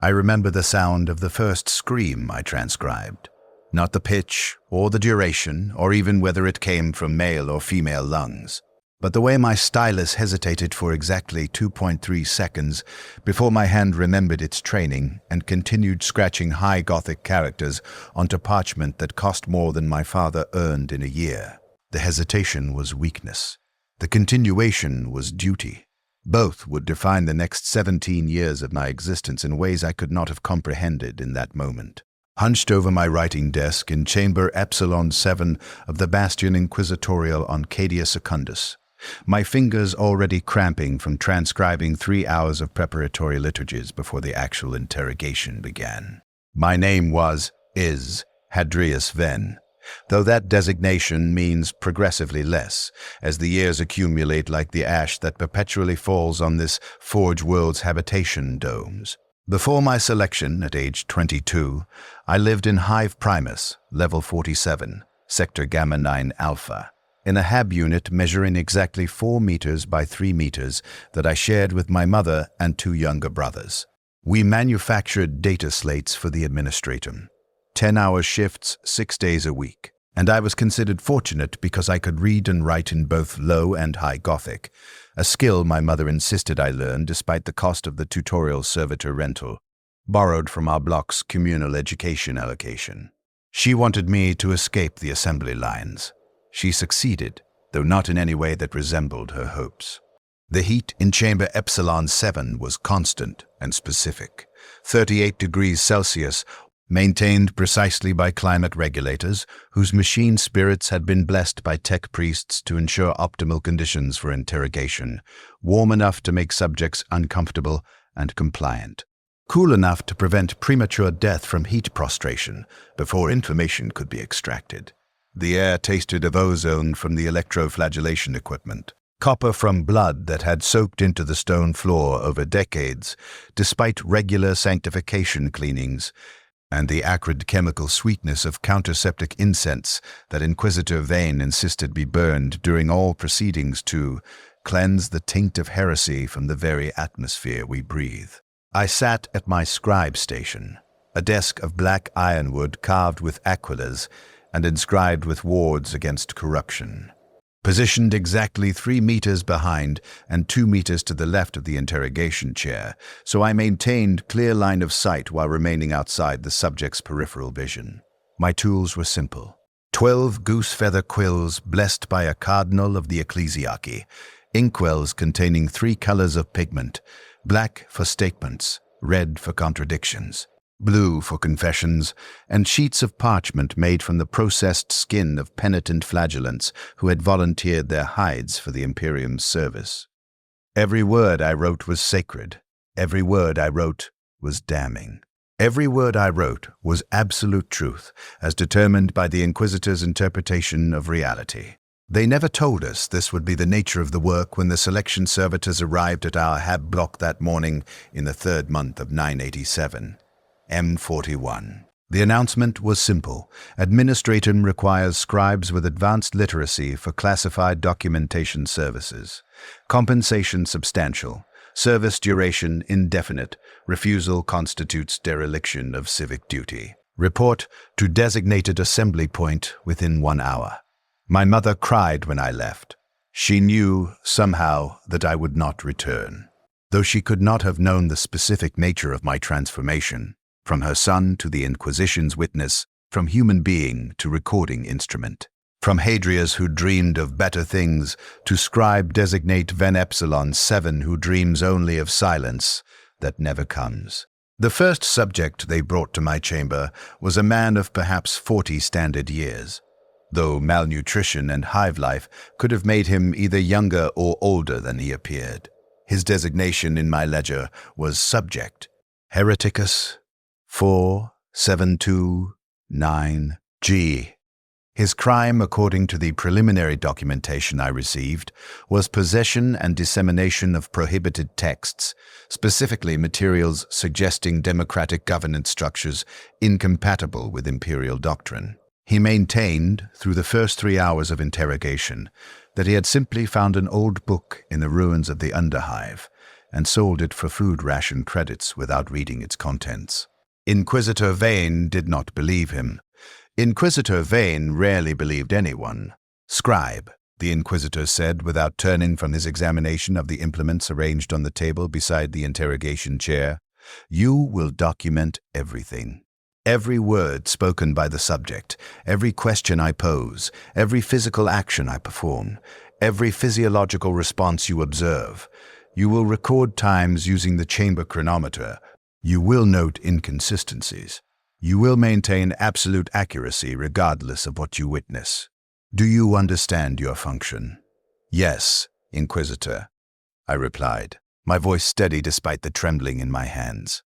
I remember the sound of the first scream I transcribed. Not the pitch, or the duration, or even whether it came from male or female lungs, but the way my stylus hesitated for exactly 2.3 seconds before my hand remembered its training and continued scratching high Gothic characters onto parchment that cost more than my father earned in a year. The hesitation was weakness. The continuation was duty. Both would define the next 17 years of my existence in ways I could not have comprehended in that moment. Hunched over my writing desk in Chamber Epsilon 7 of the Bastion Inquisitorial on Cadia Secundus, my fingers already cramping from transcribing 3 hours of preparatory liturgies before the actual interrogation began. My name is Hadrius Venn, though that designation means progressively less, as the years accumulate like the ash that perpetually falls on this Forge World's habitation domes. Before my selection at age 22, I lived in Hive Primus, level 47, sector Gamma 9 Alpha, in a hab unit measuring exactly 4 meters by 3 meters that I shared with my mother and 2 younger brothers. We manufactured data slates for the administratum, 10-hour shifts 6 days a week, and I was considered fortunate because I could read and write in both Low and High Gothic, a skill my mother insisted I learn despite the cost of the tutorial servitor rental, borrowed from our block's communal education allocation. She wanted me to escape the assembly lines. She succeeded, though not in any way that resembled her hopes. The heat in Chamber Epsilon 7 was constant and specific, 38 degrees Celsius, maintained precisely by climate regulators whose machine spirits had been blessed by tech priests to ensure optimal conditions for interrogation, warm enough to make subjects uncomfortable and compliant, cool enough to prevent premature death from heat prostration before information could be extracted. The air tasted of ozone from the electroflagellation equipment, copper from blood that had soaked into the stone floor over decades, despite regular sanctification cleanings, and the acrid chemical sweetness of counterseptic incense that Inquisitor Vane insisted be burned during all proceedings to cleanse the taint of heresy from the very atmosphere we breathe. I sat at my scribe station, a desk of black ironwood carved with aquilers and inscribed with wards against corruption. Positioned exactly 3 meters behind and 2 meters to the left of the interrogation chair, so I maintained clear line of sight while remaining outside the subject's peripheral vision. My tools were simple. 12 goose-feather quills blessed by a cardinal of the ecclesiarchy, inkwells containing 3 colors of pigment, black for statements, red for contradictions, blue for confessions, and sheets of parchment made from the processed skin of penitent flagellants who had volunteered their hides for the Imperium's service. Every word I wrote was sacred. Every word I wrote was damning. Every word I wrote was absolute truth, as determined by the Inquisitor's interpretation of reality. They never told us this would be the nature of the work when the selection servitors arrived at our hab block that morning in the 3rd month of 987. M41. The announcement was simple. Administratum requires scribes with advanced literacy for classified documentation services. Compensation substantial. Service duration indefinite. Refusal constitutes dereliction of civic duty. Report to designated assembly point within 1 hour. My mother cried when I left. She knew, somehow, that I would not return. Though she could not have known the specific nature of my transformation, from her son to the Inquisition's witness, from human being to recording instrument, from Hadrius who dreamed of better things to scribe designate Ven Epsilon 7 who dreams only of silence that never comes. The first subject they brought to my chamber was a man of perhaps 40 standard years, though malnutrition and hive life could have made him either younger or older than he appeared. His designation in my ledger was subject, Hereticus 4729G. His crime, according to the preliminary documentation I received, was possession and dissemination of prohibited texts, specifically materials suggesting democratic governance structures incompatible with imperial doctrine. He maintained, through the first 3 hours of interrogation, that he had simply found an old book in the ruins of the Underhive, and sold it for food ration credits without reading its contents. Inquisitor Vane did not believe him. Inquisitor Vane rarely believed anyone. "Scribe," the Inquisitor said without turning from his examination of the implements arranged on the table beside the interrogation chair, "you will document everything. Every word spoken by the subject, every question I pose, every physical action I perform, every physiological response you observe. You will record times using the chamber chronometer. You will note inconsistencies. You will maintain absolute accuracy regardless of what you witness. Do you understand your function?" "Yes, Inquisitor," I replied, my voice steady despite the trembling in my hands.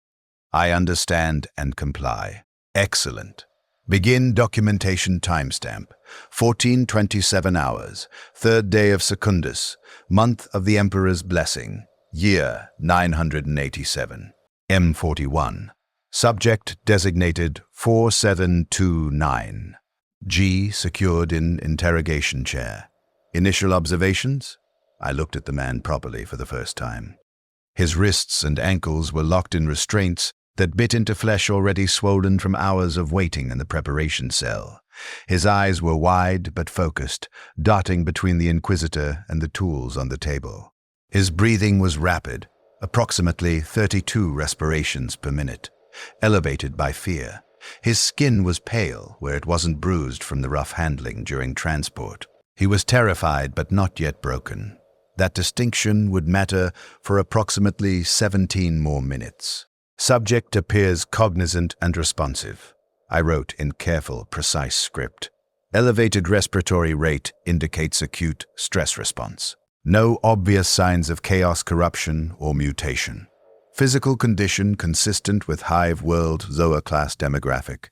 "I understand and comply." "Excellent. Begin documentation timestamp. 1427 hours, 3rd day of Secundus, month of the Emperor's blessing, year 987. M41. Subject designated 4729. G secured in interrogation chair. Initial observations? I looked at the man properly for the first time. His wrists and ankles were locked in restraints that bit into flesh already swollen from hours of waiting in the preparation cell. His eyes were wide but focused, darting between the Inquisitor and the tools on the table. His breathing was rapid, approximately 32 respirations per minute, elevated by fear. His skin was pale where it wasn't bruised from the rough handling during transport. He was terrified but not yet broken. That distinction would matter for approximately 17 more minutes. "Subject appears cognizant and responsive," I wrote in careful, precise script. "Elevated respiratory rate indicates acute stress response. No obvious signs of chaos, corruption, or mutation. Physical condition consistent with Hive World Zoa class demographic."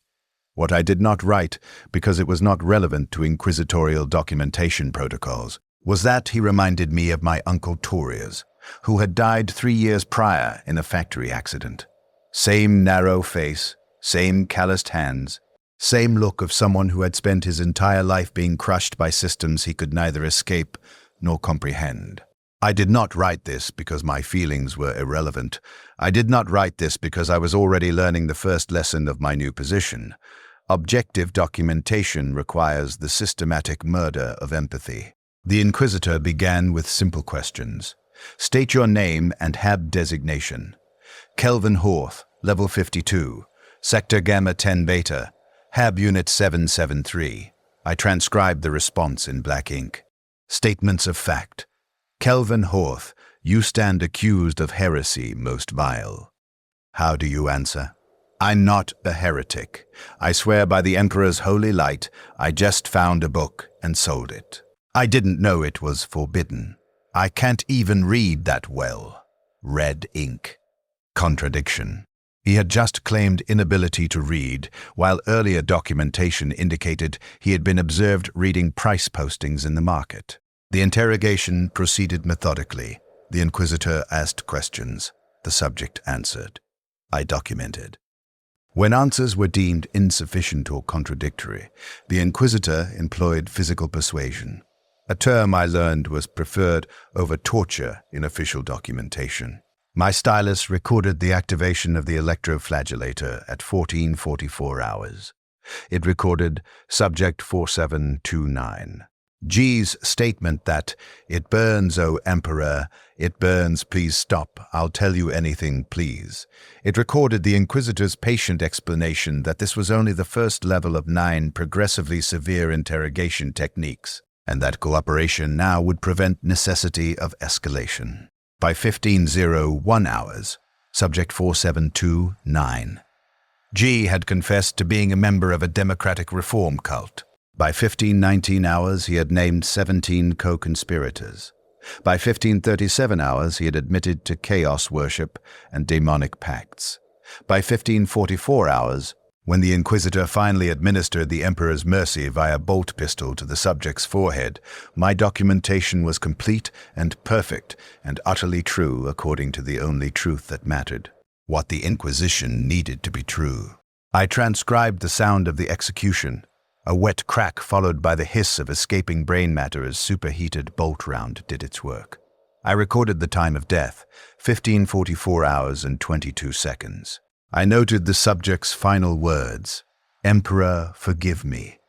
What I did not write, because it was not relevant to inquisitorial documentation protocols, was that he reminded me of my uncle Torius, who had died 3 years prior in a factory accident. Same narrow face, same calloused hands, same look of someone who had spent his entire life being crushed by systems he could neither escape nor comprehend. I did not write this because my feelings were irrelevant. I did not write this because I was already learning the first lesson of my new position. Objective documentation requires the systematic murder of empathy. The Inquisitor began with simple questions. "State your name and HAB designation." "Kelvin Horth, level 52, Sector Gamma 10 Beta, HAB Unit 773. I transcribed the response in black ink. Statements of fact. "Kelvin Horth, you stand accused of heresy most vile." How do you answer? "I'm not a heretic. I swear by the Emperor's holy light, I just found a book and sold it. I didn't know it was forbidden. I can't even read that well." Red ink. Contradiction. He had just claimed inability to read, while earlier documentation indicated he had been observed reading price postings in the market. The interrogation proceeded methodically. The Inquisitor asked questions. The subject answered. I documented. When answers were deemed insufficient or contradictory, the Inquisitor employed physical persuasion, a term I learned was preferred over torture in official documentation. My stylus recorded the activation of the electroflagellator at 1444 hours. It recorded Subject 4729. G's statement that, "It burns, O Emperor, it burns, please stop, I'll tell you anything, please." It recorded the Inquisitor's patient explanation that this was only the first level of 9 progressively severe interrogation techniques, and that cooperation now would prevent necessity of escalation. By 1501 hours, Subject 4729, G had confessed to being a member of a democratic reform cult. By 1519 hours, he had named 17 co-conspirators. By 1537 hours, he had admitted to chaos worship and demonic pacts. By 1544 hours, when the Inquisitor finally administered the Emperor's mercy via bolt pistol to the subject's forehead, my documentation was complete and perfect and utterly true according to the only truth that mattered, what the Inquisition needed to be true. I transcribed the sound of the execution, a wet crack followed by the hiss of escaping brain matter as superheated bolt round did its work. I recorded the time of death, 15:44 hours and 22 seconds. I noted the subject's final words, "Emperor, forgive me."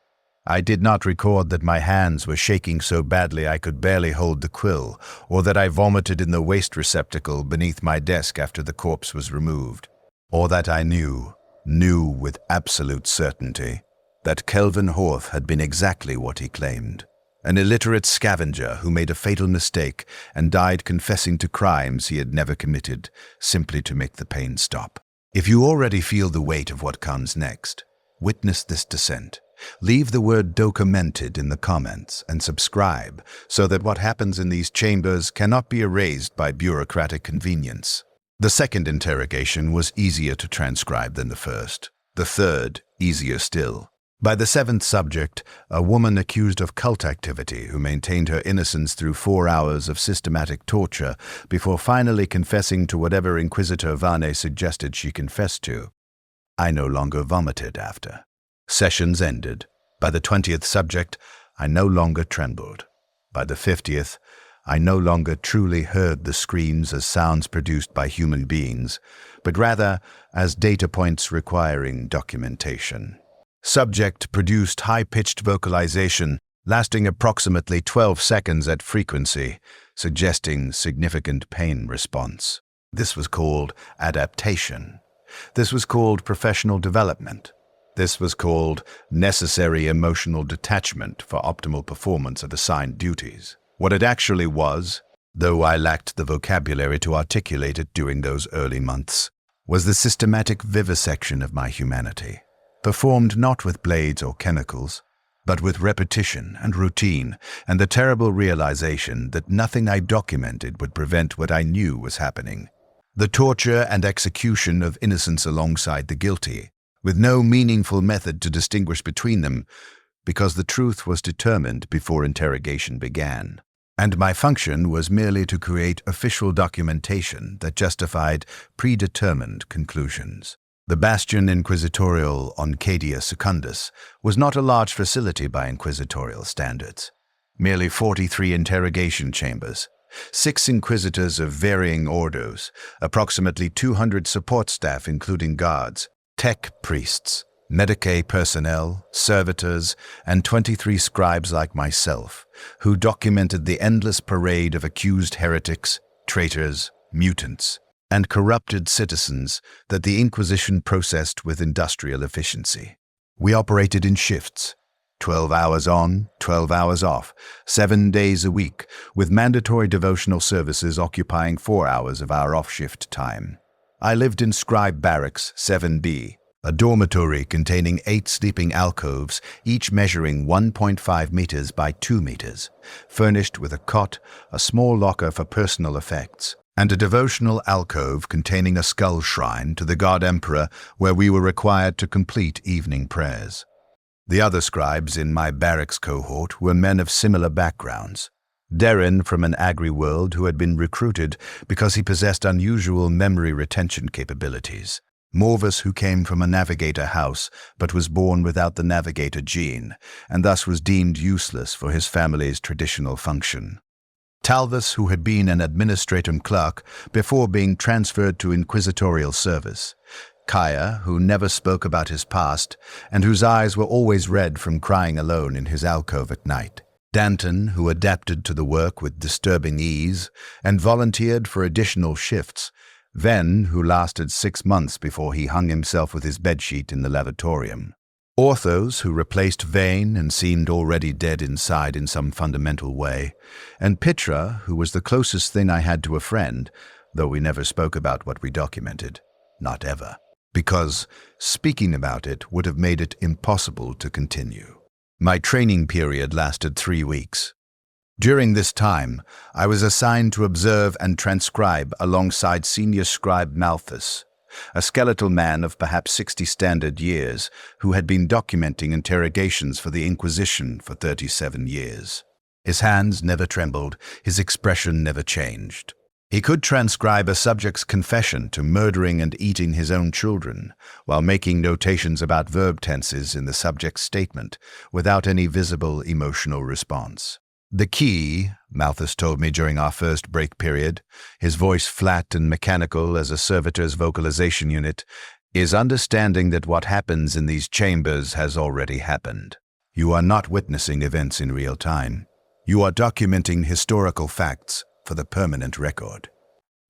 I did not record that my hands were shaking so badly I could barely hold the quill, or that I vomited in the waste receptacle beneath my desk after the corpse was removed, or that I knew with absolute certainty, that Kelvin Horth had been exactly what he claimed. An illiterate scavenger who made a fatal mistake and died confessing to crimes he had never committed, simply to make the pain stop. If you already feel the weight of what comes next, witness this descent. Leave the word "documented" in the comments and subscribe so that what happens in these chambers cannot be erased by bureaucratic convenience. The second interrogation was easier to transcribe than the first. The third, easier still. By the seventh subject, a woman accused of cult activity who maintained her innocence through 4 hours of systematic torture before finally confessing to whatever Inquisitor Vane suggested she confess to. I no longer vomited after. Sessions ended. By the 20th subject, I no longer trembled. By the 50th, I no longer truly heard the screams as sounds produced by human beings, but rather as data points requiring documentation. Subject produced high-pitched vocalization lasting approximately 12 seconds at frequency, suggesting significant pain response. This was called adaptation. This was called professional development. This was called necessary emotional detachment for optimal performance of assigned duties. What it actually was, though I lacked the vocabulary to articulate it during those early months, was the systematic vivisection of my humanity, performed not with blades or chemicals, but with repetition and routine, and the terrible realization that nothing I documented would prevent what I knew was happening. The torture and execution of innocents alongside the guilty, with no meaningful method to distinguish between them, because the truth was determined before interrogation began. And my function was merely to create official documentation that justified predetermined conclusions. The Bastion Inquisitorial on Cadia Secundus was not a large facility by inquisitorial standards. Merely 43 interrogation chambers, 6 inquisitors of varying orders, approximately 200 support staff including guards, tech priests, Medicae personnel, servitors, and 23 scribes like myself, who documented the endless parade of accused heretics, traitors, mutants, and corrupted citizens that the Inquisition processed with industrial efficiency. We operated in shifts, 12 hours on, 12 hours off, 7 days a week, with mandatory devotional services occupying 4 hours of our off-shift time. I lived in Scribe Barracks 7B, a dormitory containing 8 sleeping alcoves, each measuring 1.5 meters by 2 meters, furnished with a cot, a small locker for personal effects, and a devotional alcove containing a skull shrine to the God Emperor where we were required to complete evening prayers. The other scribes in my barracks cohort were men of similar backgrounds. Darren from an agri-world who had been recruited because he possessed unusual memory retention capabilities. Morvis, who came from a navigator house but was born without the navigator gene, and thus was deemed useless for his family's traditional function. Talvis, who had been an administratum clerk before being transferred to inquisitorial service. Kaya, who never spoke about his past, and whose eyes were always red from crying alone in his alcove at night. Danton, who adapted to the work with disturbing ease and volunteered for additional shifts. Ven, who lasted 6 months before he hung himself with his bedsheet in the lavatorium. Orthos, who replaced Vane and seemed already dead inside in some fundamental way. And Pitra, who was the closest thing I had to a friend, though we never spoke about what we documented. Not ever. Because speaking about it would have made it impossible to continue. My training period lasted 3 weeks. During this time, I was assigned to observe and transcribe alongside senior scribe Malthus, a skeletal man of perhaps 60 standard years who had been documenting interrogations for the Inquisition for 37 years. His hands never trembled, his expression never changed. He could transcribe a subject's confession to murdering and eating his own children, while making notations about verb tenses in the subject's statement, without any visible emotional response. The key, Malthus told me during our first break period, his voice flat and mechanical as a servitor's vocalization unit, is understanding that what happens in these chambers has already happened. You are not witnessing events in real time. You are documenting historical facts for the permanent record.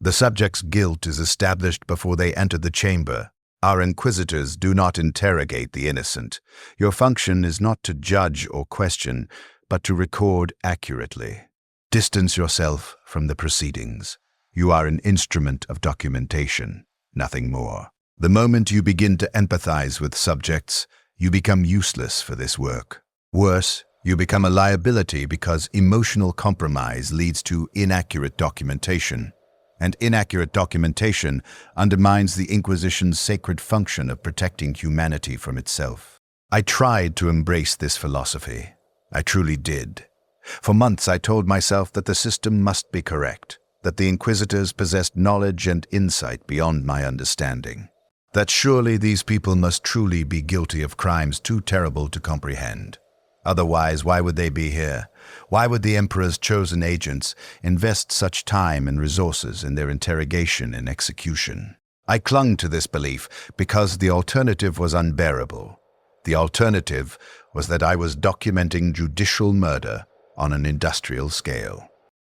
The subject's guilt is established before they enter the chamber. Our inquisitors do not interrogate the innocent. Your function is not to judge or question, but to record accurately. Distance yourself from the proceedings. You are an instrument of documentation, nothing more. The moment you begin to empathize with subjects, you become useless for this work. Worse, you become a liability because emotional compromise leads to inaccurate documentation. And inaccurate documentation undermines the Inquisition's sacred function of protecting humanity from itself. I tried to embrace this philosophy. I truly did. For months I told myself that the system must be correct, that the Inquisitors possessed knowledge and insight beyond my understanding, that surely these people must truly be guilty of crimes too terrible to comprehend. Otherwise, why would they be here? Why would the Emperor's chosen agents invest such time and resources in their interrogation and execution? I clung to this belief because the alternative was unbearable. The alternative was that I was documenting judicial murder on an industrial scale.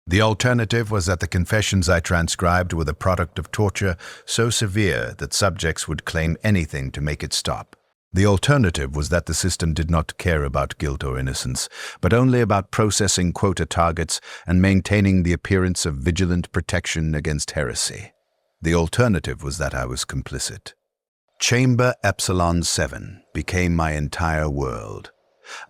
The alternative was that the confessions I transcribed were the product of torture so severe that subjects would claim anything to make it stop. The alternative was that the system did not care about guilt or innocence, but only about processing quota targets and maintaining the appearance of vigilant protection against heresy. The alternative was that I was complicit. Chamber Epsilon 7 became my entire world.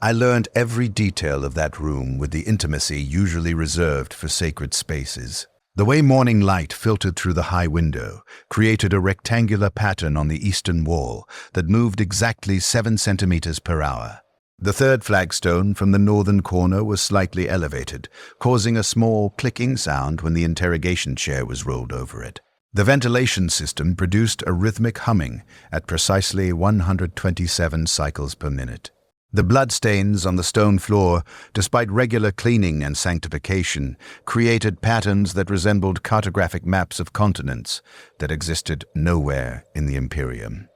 I learned every detail of that room with the intimacy usually reserved for sacred spaces. The way morning light filtered through the high window created a rectangular pattern on the eastern wall that moved exactly 7 centimeters per hour. The third flagstone from the northern corner was slightly elevated, causing a small clicking sound when the interrogation chair was rolled over it. The ventilation system produced a rhythmic humming at precisely 127 cycles per minute. The bloodstains on the stone floor, despite regular cleaning and sanctification, created patterns that resembled cartographic maps of continents that existed nowhere in the Imperium.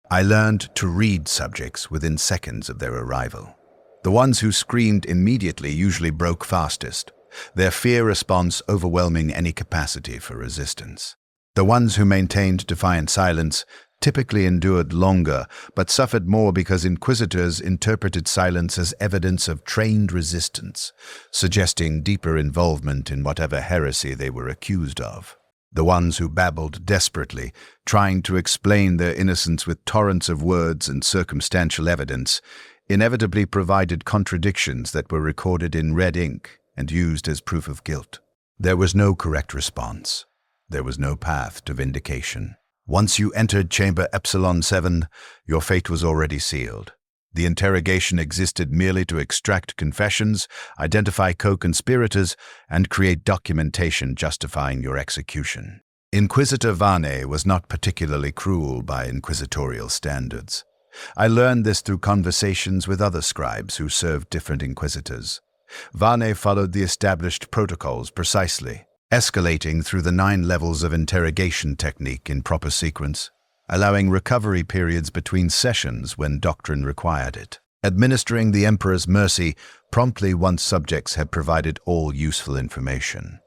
I learned to read subjects within seconds of their arrival. The ones who screamed immediately usually broke fastest, their fear response overwhelming any capacity for resistance. The ones who maintained defiant silence typically endured longer, but suffered more because inquisitors interpreted silence as evidence of trained resistance, suggesting deeper involvement in whatever heresy they were accused of. The ones who babbled desperately, trying to explain their innocence with torrents of words and circumstantial evidence, inevitably provided contradictions that were recorded in red ink and used as proof of guilt. There was no correct response. There was no path to vindication. Once you entered Chamber Epsilon 7, your fate was already sealed. The interrogation existed merely to extract confessions, identify co-conspirators, and create documentation justifying your execution. Inquisitor Varney was not particularly cruel by inquisitorial standards. I learned this through conversations with other scribes who served different inquisitors. Varney followed the established protocols precisely, escalating through the 9 levels of interrogation technique in proper sequence, allowing recovery periods between sessions when doctrine required it, administering the Emperor's mercy promptly once subjects had provided all useful information.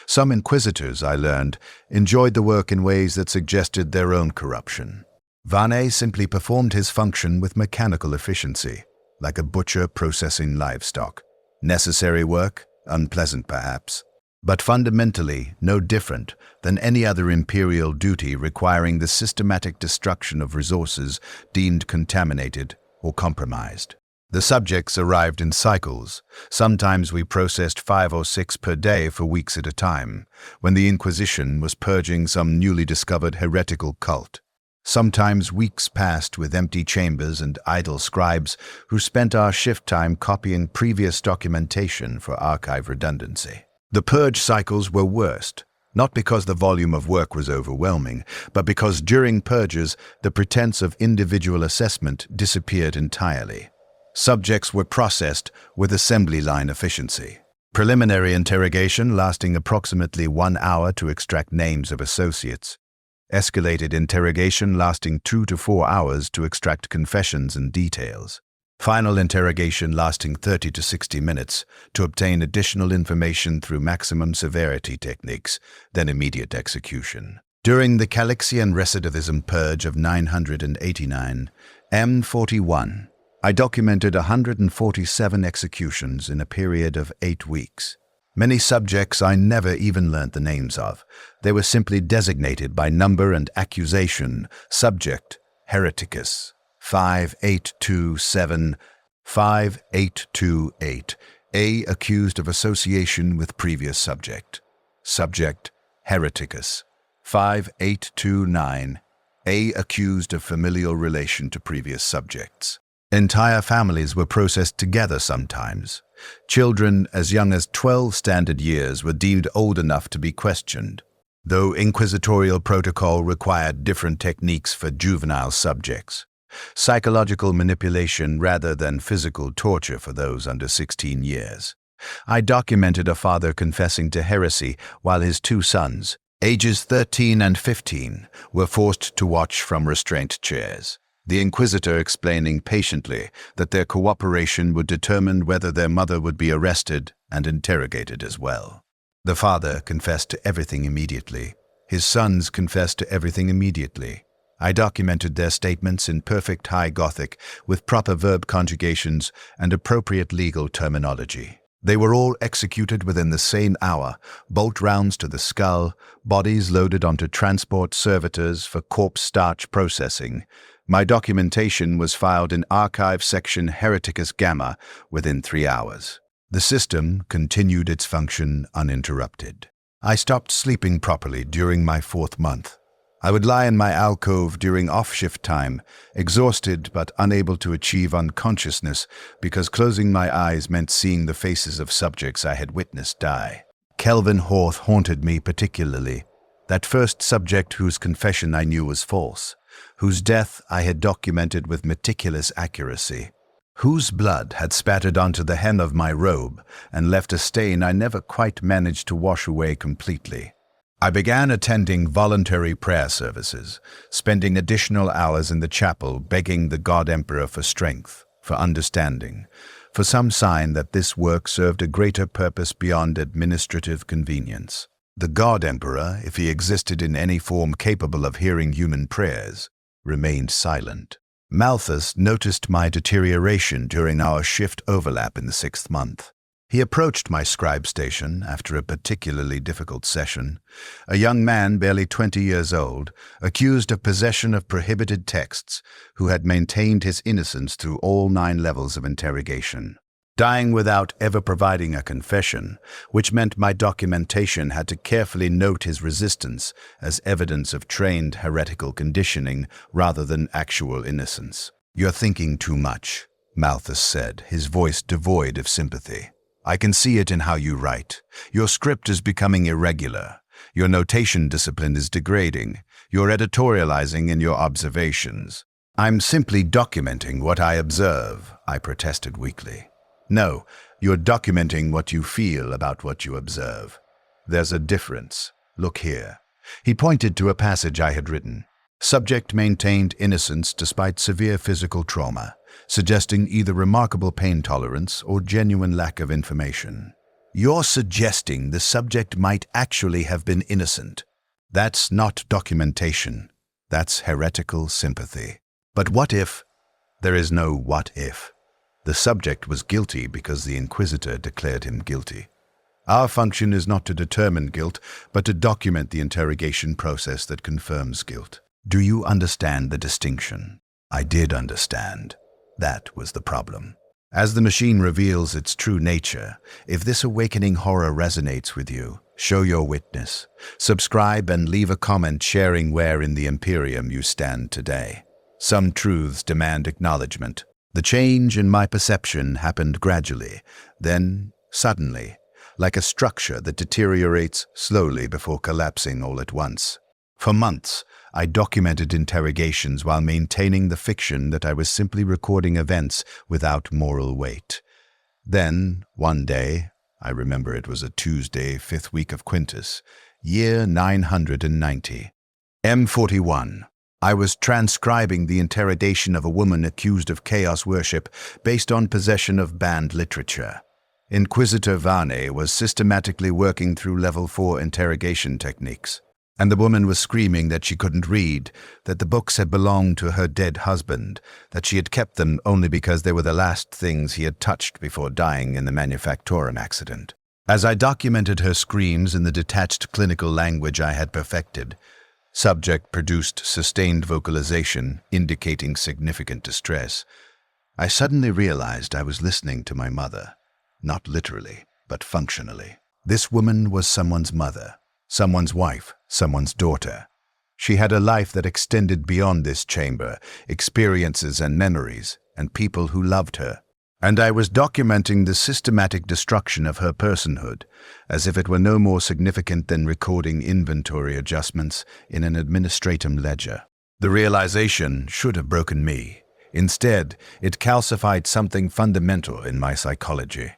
Some inquisitors, I learned, enjoyed the work in ways that suggested their own corruption. Varney simply performed his function with mechanical efficiency, like a butcher processing livestock. Necessary work, unpleasant perhaps, but fundamentally no different than any other imperial duty requiring the systematic destruction of resources deemed contaminated or compromised. The subjects arrived in cycles. Sometimes we processed 5 or 6 per day for weeks at a time, when the Inquisition was purging some newly discovered heretical cult. Sometimes weeks passed with empty chambers and idle scribes who spent our shift time copying previous documentation for archive redundancy. The purge cycles were worst, not because the volume of work was overwhelming, but because during purges the pretense of individual assessment disappeared entirely. Subjects were processed with assembly line efficiency. Preliminary interrogation lasting approximately 1 hour to extract names of associates. Escalated interrogation lasting 2 to 4 hours to extract confessions and details. Final interrogation lasting 30 to 60 minutes to obtain additional information through maximum severity techniques, then immediate execution. During the Calixian recidivism purge of 989, M41, I documented 147 executions in a period of 8 weeks. Many subjects I never even learnt the names of. They were simply designated by number and accusation. Subject, Hereticus, 5827, 5828. A, accused of association with previous subject. Subject, Hereticus, 5829. A, accused of familial relation to previous subjects. Entire families were processed together sometimes. Children as young as 12 standard years were deemed old enough to be questioned, though inquisitorial protocol required different techniques for juvenile subjects. Psychological manipulation rather than physical torture for those under 16 years. I documented a father confessing to heresy while his 2 sons, ages 13 and 15, were forced to watch from restraint chairs. The inquisitor explaining patiently that their cooperation would determine whether their mother would be arrested and interrogated as well. The father confessed to everything immediately. His sons confessed to everything immediately. I documented their statements in perfect High Gothic with proper verb conjugations and appropriate legal terminology. They were all executed within the same hour, bolt rounds to the skull, bodies loaded onto transport servitors for corpse starch processing. My documentation was filed in Archive Section Hereticus Gamma within 3 hours. The system continued its function uninterrupted. I stopped sleeping properly during my 4th month. I would lie in my alcove during off-shift time, exhausted but unable to achieve unconsciousness because closing my eyes meant seeing the faces of subjects I had witnessed die. Kelvin Horth haunted me particularly, that first subject whose confession I knew was false, whose death I had documented with meticulous accuracy, whose blood had spattered onto the hem of my robe and left a stain I never quite managed to wash away completely. I began attending voluntary prayer services, spending additional hours in the chapel begging the God Emperor for strength, for understanding, for some sign that this work served a greater purpose beyond administrative convenience. The God Emperor, if he existed in any form capable of hearing human prayers, remained silent. Malthus noticed my deterioration during our shift overlap in the 6th month. He approached my scribe station after a particularly difficult session, a young man barely 20 years old, accused of possession of prohibited texts, who had maintained his innocence through all 9 levels of interrogation, dying without ever providing a confession, which meant my documentation had to carefully note his resistance as evidence of trained heretical conditioning rather than actual innocence. "You're thinking too much," Malthus said, his voice devoid of sympathy. "I can see it in how you write. Your script is becoming irregular. Your notation discipline is degrading. You're editorializing in your observations." "I'm simply documenting what I observe," I protested weakly. "No, you're documenting what you feel about what you observe. There's a difference. Look here." He pointed to a passage I had written. Subject maintained innocence despite severe physical trauma, suggesting either remarkable pain tolerance or genuine lack of information. "You're suggesting the subject might actually have been innocent. That's not documentation. That's heretical sympathy. But what if? There is no what if. The subject was guilty because the Inquisitor declared him guilty. Our function is not to determine guilt, but to document the interrogation process that confirms guilt. Do you understand the distinction?" I did understand. That was the problem. As the machine reveals its true nature, if this awakening horror resonates with you, show your witness. Subscribe and leave a comment sharing where in the Imperium you stand today. Some truths demand acknowledgement. The change in my perception happened gradually, then suddenly, like a structure that deteriorates slowly before collapsing all at once. For months, I documented interrogations while maintaining the fiction that I was simply recording events without moral weight. Then, one day, I remember it was a Tuesday, 5th week of Quintus, year 990. M41. I was transcribing the interrogation of a woman accused of chaos worship based on possession of banned literature. Inquisitor Varney was systematically working through level 4 interrogation techniques, and the woman was screaming that she couldn't read, that the books had belonged to her dead husband, that she had kept them only because they were the last things he had touched before dying in the Manufactorum accident. As I documented her screams in the detached clinical language I had perfected, subject produced sustained vocalization indicating significant distress, I suddenly realized I was listening to my mother, not literally, but functionally. This woman was someone's mother, someone's wife, someone's daughter. She had a life that extended beyond this chamber, experiences and memories, and people who loved her. And I was documenting the systematic destruction of her personhood, as if it were no more significant than recording inventory adjustments in an administratum ledger. The realization should have broken me. Instead, it calcified something fundamental in my psychology.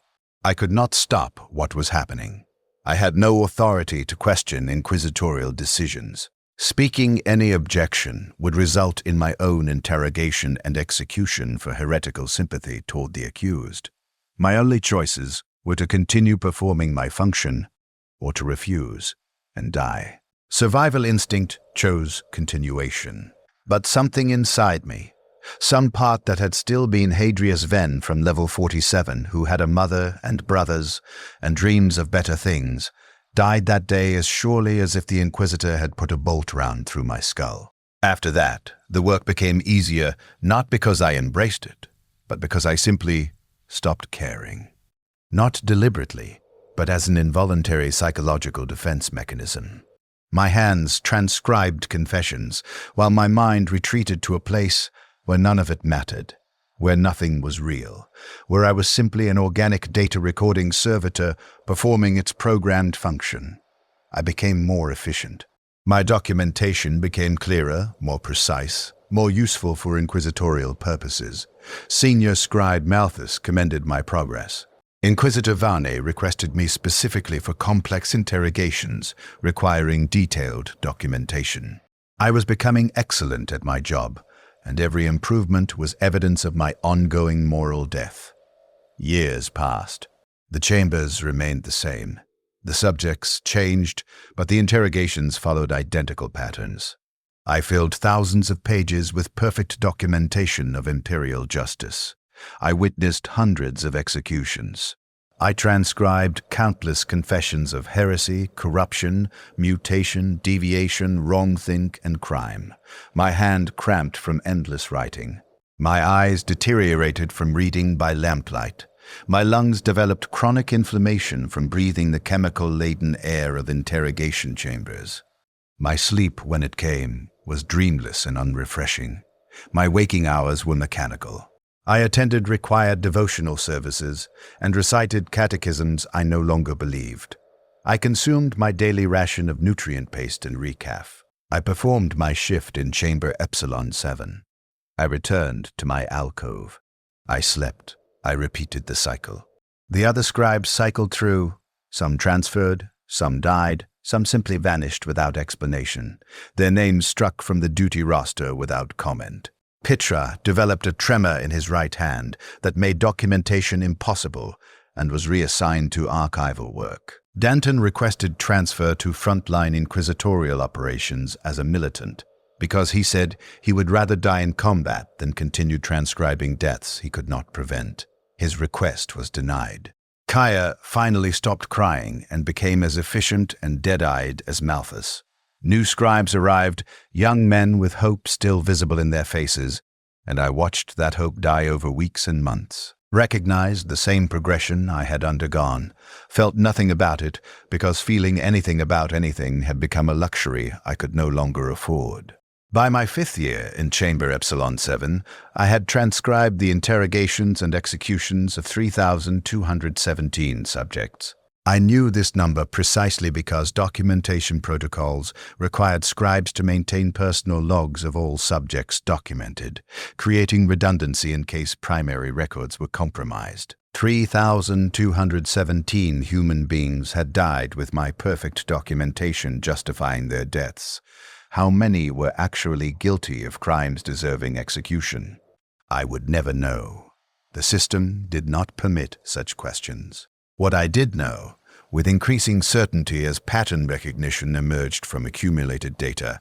I could not stop what was happening. I had no authority to question inquisitorial decisions. Speaking any objection would result in my own interrogation and execution for heretical sympathy toward the accused. My only choices were to continue performing my function or to refuse and die. Survival instinct chose continuation. But something inside me, some part that had still been Hadrius Ven from level 47, who had a mother and brothers and dreams of better things, died that day as surely as if the Inquisitor had put a bolt round through my skull. After that, the work became easier, not because I embraced it, but because I simply stopped caring. Not deliberately, but as an involuntary psychological defense mechanism. My hands transcribed confessions, while my mind retreated to a place where none of it mattered, where nothing was real, where I was simply an organic data recording servitor performing its programmed function. I became more efficient. My documentation became clearer, more precise, more useful for inquisitorial purposes. Senior Scribe Malthus commended my progress. Inquisitor Varney requested me specifically for complex interrogations requiring detailed documentation. I was becoming excellent at my job, and every improvement was evidence of my ongoing moral death. Years passed. The chambers remained the same. The subjects changed, but the interrogations followed identical patterns. I filled thousands of pages with perfect documentation of imperial justice. I witnessed hundreds of executions. I transcribed countless confessions of heresy, corruption, mutation, deviation, wrongthink, and crime. My hand cramped from endless writing. My eyes deteriorated from reading by lamplight. My lungs developed chronic inflammation from breathing the chemical-laden air of interrogation chambers. My sleep, when it came, was dreamless and unrefreshing. My waking hours were mechanical. I attended required devotional services and recited catechisms I no longer believed. I consumed my daily ration of nutrient paste and recaf. I performed my shift in chamber Epsilon 7. I returned to my alcove. I slept. I repeated the cycle. The other scribes cycled through. Some transferred, some died, some simply vanished without explanation. Their names struck from the duty roster without comment. Pitra developed a tremor in his right hand that made documentation impossible and was reassigned to archival work. Danton requested transfer to frontline inquisitorial operations as a militant because he said he would rather die in combat than continue transcribing deaths he could not prevent. His request was denied. Kaya finally stopped crying and became as efficient and dead-eyed as Malthus. New scribes arrived, young men with hope still visible in their faces, and I watched that hope die over weeks and months. Recognized the same progression I had undergone, felt nothing about it because feeling anything about anything had become a luxury I could no longer afford. By my 5th year in Chamber Epsilon 7, I had transcribed the interrogations and executions of 3,217 subjects. I knew this number precisely because documentation protocols required scribes to maintain personal logs of all subjects documented, creating redundancy in case primary records were compromised. 3,217 human beings had died with my perfect documentation justifying their deaths. How many were actually guilty of crimes deserving execution? I would never know. The system did not permit such questions. What I did know, with increasing certainty as pattern recognition emerged from accumulated data,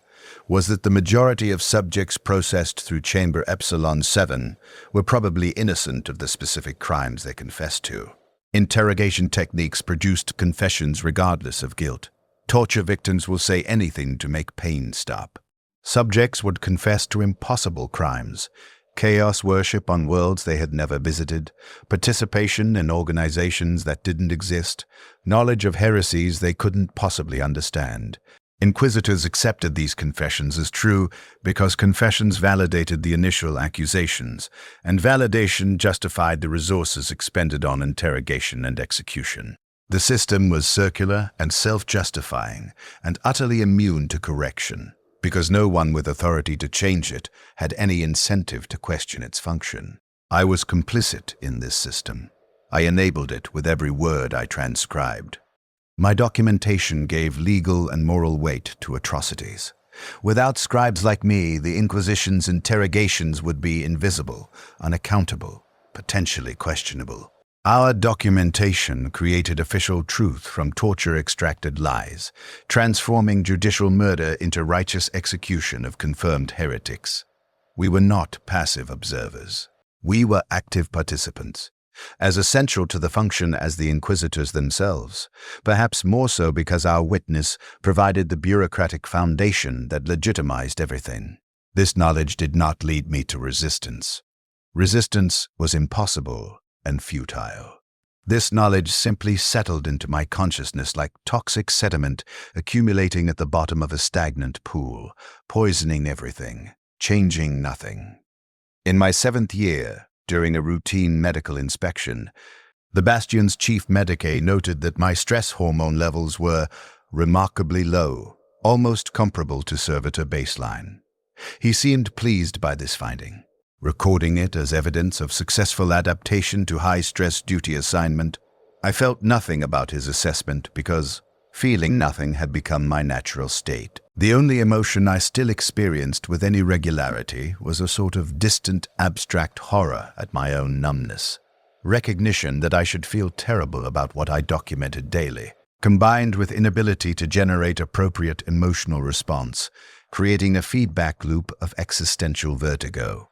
was that the majority of subjects processed through Chamber Epsilon 7 were probably innocent of the specific crimes they confessed to. Interrogation techniques produced confessions regardless of guilt. Torture victims will say anything to make pain stop. Subjects would confess to impossible crimes, chaos worship on worlds they had never visited, participation in organizations that didn't exist, knowledge of heresies they couldn't possibly understand. Inquisitors accepted these confessions as true because confessions validated the initial accusations, and validation justified the resources expended on interrogation and execution. The system was circular and self-justifying, and utterly immune to correction, because no one with authority to change it had any incentive to question its function. I was complicit in this system. I enabled it with every word I transcribed. My documentation gave legal and moral weight to atrocities. Without scribes like me, the Inquisition's interrogations would be invisible, unaccountable, potentially questionable. Our documentation created official truth from torture-extracted lies, transforming judicial murder into righteous execution of confirmed heretics. We were not passive observers. We were active participants, as essential to the function as the Inquisitors themselves, perhaps more so because our witness provided the bureaucratic foundation that legitimized everything. This knowledge did not lead me to resistance. Resistance was impossible and futile. This knowledge simply settled into my consciousness like toxic sediment accumulating at the bottom of a stagnant pool, poisoning everything, changing nothing. In my 7th year, during a routine medical inspection, the Bastion's chief medicae noted that my stress hormone levels were remarkably low, almost comparable to servitor baseline. He seemed pleased by this finding, recording it as evidence of successful adaptation to high-stress duty assignment. I felt nothing about his assessment because feeling nothing had become my natural state. The only emotion I still experienced with any regularity was a sort of distant, abstract horror at my own numbness. Recognition that I should feel terrible about what I documented daily, combined with inability to generate appropriate emotional response, creating a feedback loop of existential vertigo.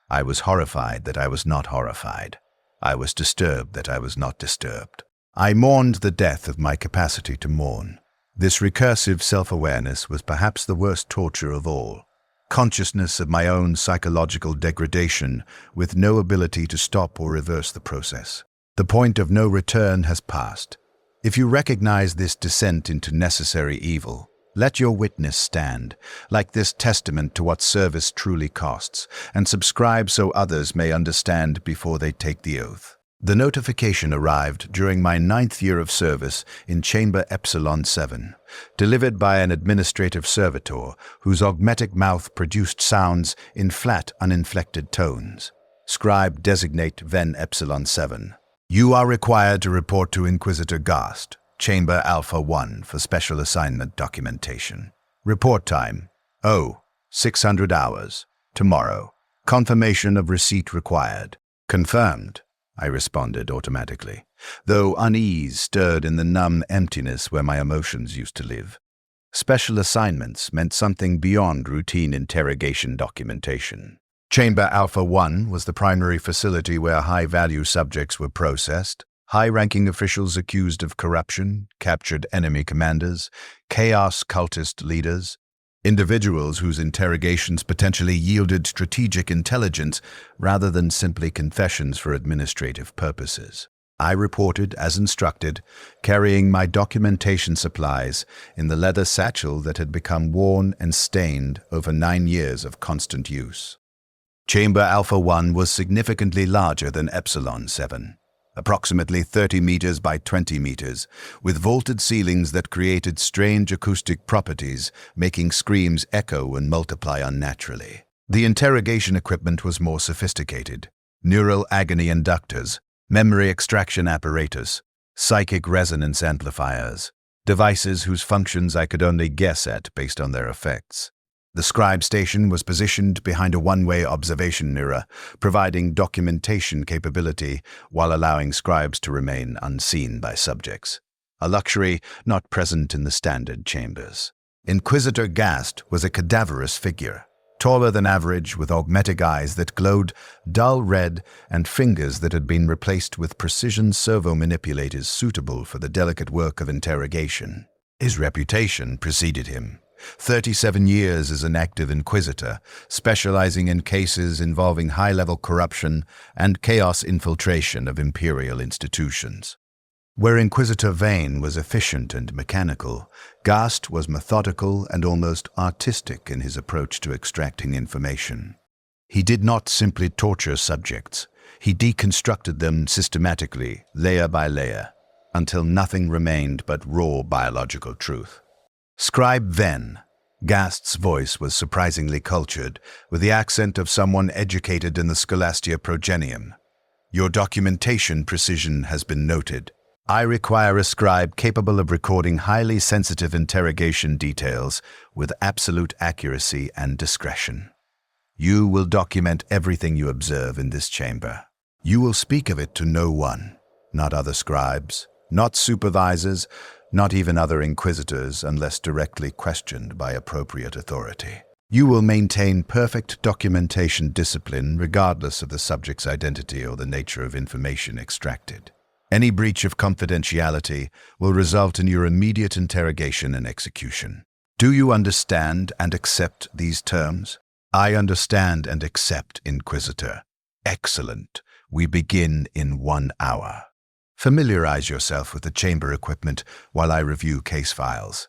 I was horrified that I was not horrified. I was disturbed that I was not disturbed. I mourned the death of my capacity to mourn. This recursive self-awareness was perhaps the worst torture of all. Consciousness of my own psychological degradation with no ability to stop or reverse the process. The point of no return has passed. If you recognize this descent into necessary evil, let your witness stand, like this testament to what service truly costs, and subscribe so others may understand before they take the oath. The notification arrived during my 9th year of service in Chamber Epsilon 7, delivered by an administrative servitor whose augmetic mouth produced sounds in flat, uninflected tones. Scribe designate Ven Epsilon 7. You are required to report to Inquisitor Gast, Chamber Alpha 1 for special assignment documentation. Report time: 600 hours. Tomorrow. Confirmation of receipt required. Confirmed, I responded automatically, though unease stirred in the numb emptiness where my emotions used to live. Special assignments meant something beyond routine interrogation documentation. Chamber Alpha 1 was the primary facility where high-value subjects were processed. High-ranking officials accused of corruption, captured enemy commanders, chaos cultist leaders, individuals whose interrogations potentially yielded strategic intelligence rather than simply confessions for administrative purposes. I reported as instructed, carrying my documentation supplies in the leather satchel that had become worn and stained over 9 years of constant use. Chamber Alpha 1 was significantly larger than Epsilon 7. Approximately 30 meters by 20 meters, with vaulted ceilings that created strange acoustic properties, making screams echo and multiply unnaturally. The interrogation equipment was more sophisticated. Neural agony inductors, memory extraction apparatus, psychic resonance amplifiers, devices whose functions I could only guess at based on their effects. The Scribe station was positioned behind a one-way observation mirror, providing documentation capability while allowing scribes to remain unseen by subjects, a luxury not present in the standard chambers. Inquisitor Gast was a cadaverous figure, taller than average, with augmetic eyes that glowed dull red and fingers that had been replaced with precision servo-manipulators suitable for the delicate work of interrogation. His reputation preceded him. 37 years as an active inquisitor, specializing in cases involving high-level corruption and chaos infiltration of imperial institutions. Where Inquisitor Vane was efficient and mechanical, Gast was methodical and almost artistic in his approach to extracting information. He did not simply torture subjects. He deconstructed them systematically, layer by layer, until nothing remained but raw biological truth. Scribe Ven. Gast's voice was surprisingly cultured, with the accent of someone educated in the Scholastia Progenium. Your documentation precision has been noted. I require a scribe capable of recording highly sensitive interrogation details with absolute accuracy and discretion. You will document everything you observe in this chamber. You will speak of it to no one, not other scribes, not supervisors, not even other inquisitors unless directly questioned by appropriate authority. You will maintain perfect documentation discipline regardless of the subject's identity or the nature of information extracted. Any breach of confidentiality will result in your immediate interrogation and execution. Do you understand and accept these terms? I understand and accept, Inquisitor. Excellent. We begin in 1 hour. Familiarize yourself with the chamber equipment while I review case files.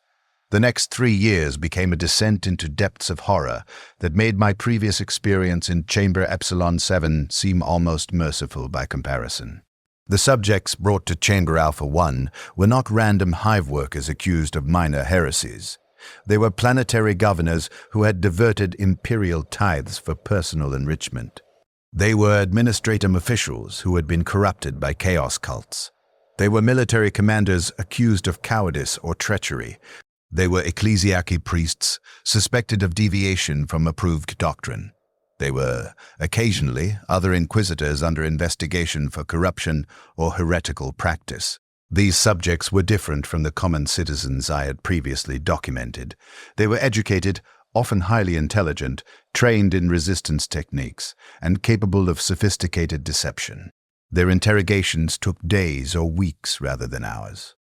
The next 3 years became a descent into depths of horror that made my previous experience in Chamber Epsilon 7 seem almost merciful by comparison. The subjects brought to Chamber Alpha 1 were not random hive workers accused of minor heresies. They were planetary governors who had diverted imperial tithes for personal enrichment. They were administratum officials who had been corrupted by chaos cults. They were military commanders accused of cowardice or treachery. They were ecclesiarchy priests suspected of deviation from approved doctrine. They were, occasionally, other inquisitors under investigation for corruption or heretical practice. These subjects were different from the common citizens I had previously documented. They were educated, often highly intelligent, trained in resistance techniques, and capable of sophisticated deception. Their interrogations took days or weeks rather than hours.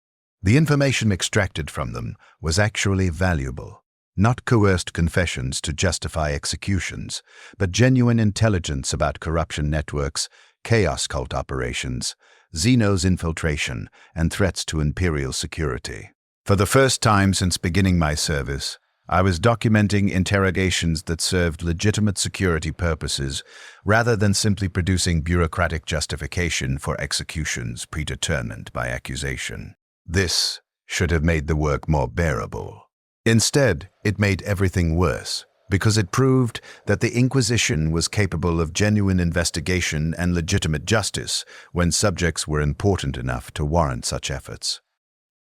The information extracted from them was actually valuable. Not coerced confessions to justify executions, but genuine intelligence about corruption networks, chaos cult operations, Xenos infiltration, and threats to imperial security. For the first time since beginning my service, I was documenting interrogations that served legitimate security purposes rather than simply producing bureaucratic justification for executions predetermined by accusation. This should have made the work more bearable. Instead, it made everything worse, because it proved that the Inquisition was capable of genuine investigation and legitimate justice when subjects were important enough to warrant such efforts.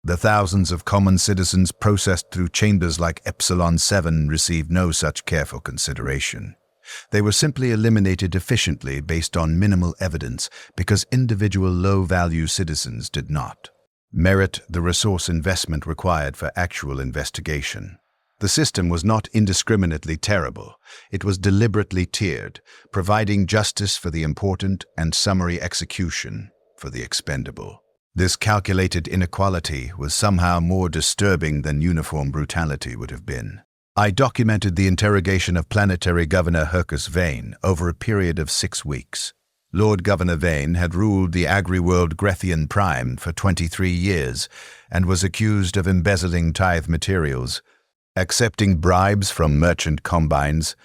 The thousands of common citizens processed through chambers like Epsilon 7 received no such careful consideration. They were simply eliminated efficiently based on minimal evidence because individual low-value citizens did not merit the resource investment required for actual investigation. The system was not indiscriminately terrible. It was deliberately tiered, providing justice for the important and summary execution for the expendable. This calculated inequality was somehow more disturbing than uniform brutality would have been. I documented the interrogation of Planetary Governor Hercus Vane over a period of 6 weeks. Lord Governor Vane had ruled the agri-world Grethian Prime for 23 years and was accused of embezzling tithe materials, accepting bribes from merchant combines,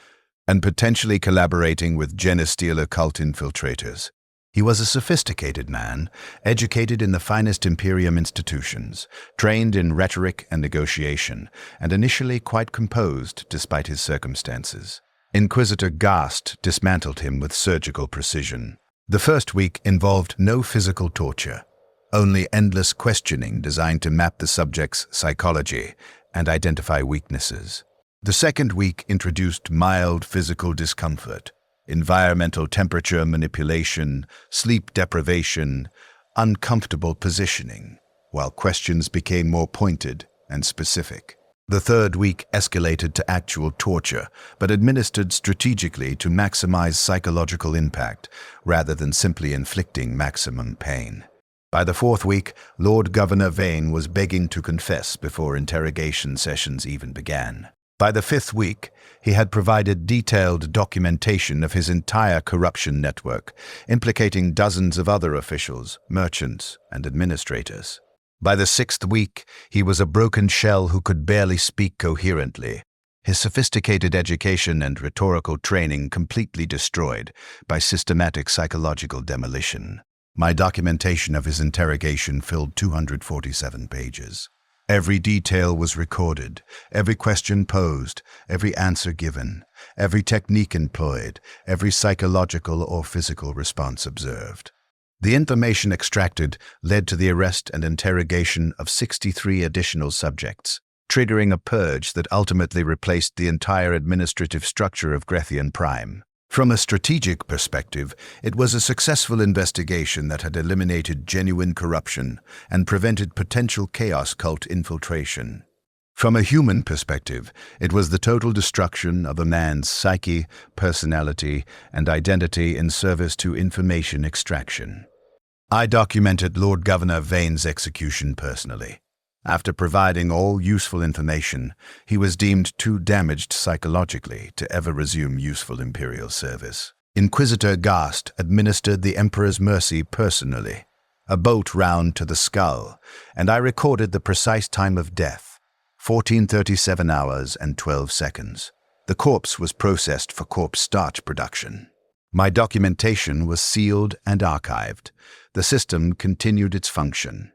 and potentially collaborating with genestealer occult infiltrators. He was a sophisticated man, educated in the finest Imperium institutions, trained in rhetoric and negotiation, and initially quite composed despite his circumstances. Inquisitor Gast dismantled him with surgical precision. The first week involved no physical torture, only endless questioning designed to map the subject's psychology and identify weaknesses. The second week introduced mild physical discomfort, environmental temperature manipulation, sleep deprivation, uncomfortable positioning, while questions became more pointed and specific. The third week escalated to actual torture, but administered strategically to maximize psychological impact rather than simply inflicting maximum pain. By the fourth week, Lord Governor Vane was begging to confess before interrogation sessions even began. By the fifth week, he had provided detailed documentation of his entire corruption network, implicating dozens of other officials, merchants, and administrators. By the sixth week, he was a broken shell who could barely speak coherently, his sophisticated education and rhetorical training completely destroyed by systematic psychological demolition. My documentation of his interrogation filled 247 pages. Every detail was recorded, every question posed, every answer given, every technique employed, every psychological or physical response observed. The information extracted led to the arrest and interrogation of 63 additional subjects, triggering a purge that ultimately replaced the entire administrative structure of Grethian Prime. From a strategic perspective, it was a successful investigation that had eliminated genuine corruption and prevented potential chaos cult infiltration. From a human perspective, it was the total destruction of a man's psyche, personality, and identity in service to information extraction. I documented Lord Governor Vane's execution personally. After providing all useful information, he was deemed too damaged psychologically to ever resume useful imperial service. Inquisitor Gast administered the Emperor's mercy personally, a bolt round to the skull, and I recorded the precise time of death, 14:37 hours and 12 seconds. The corpse was processed for corpse starch production. My documentation was sealed and archived. The system continued its function.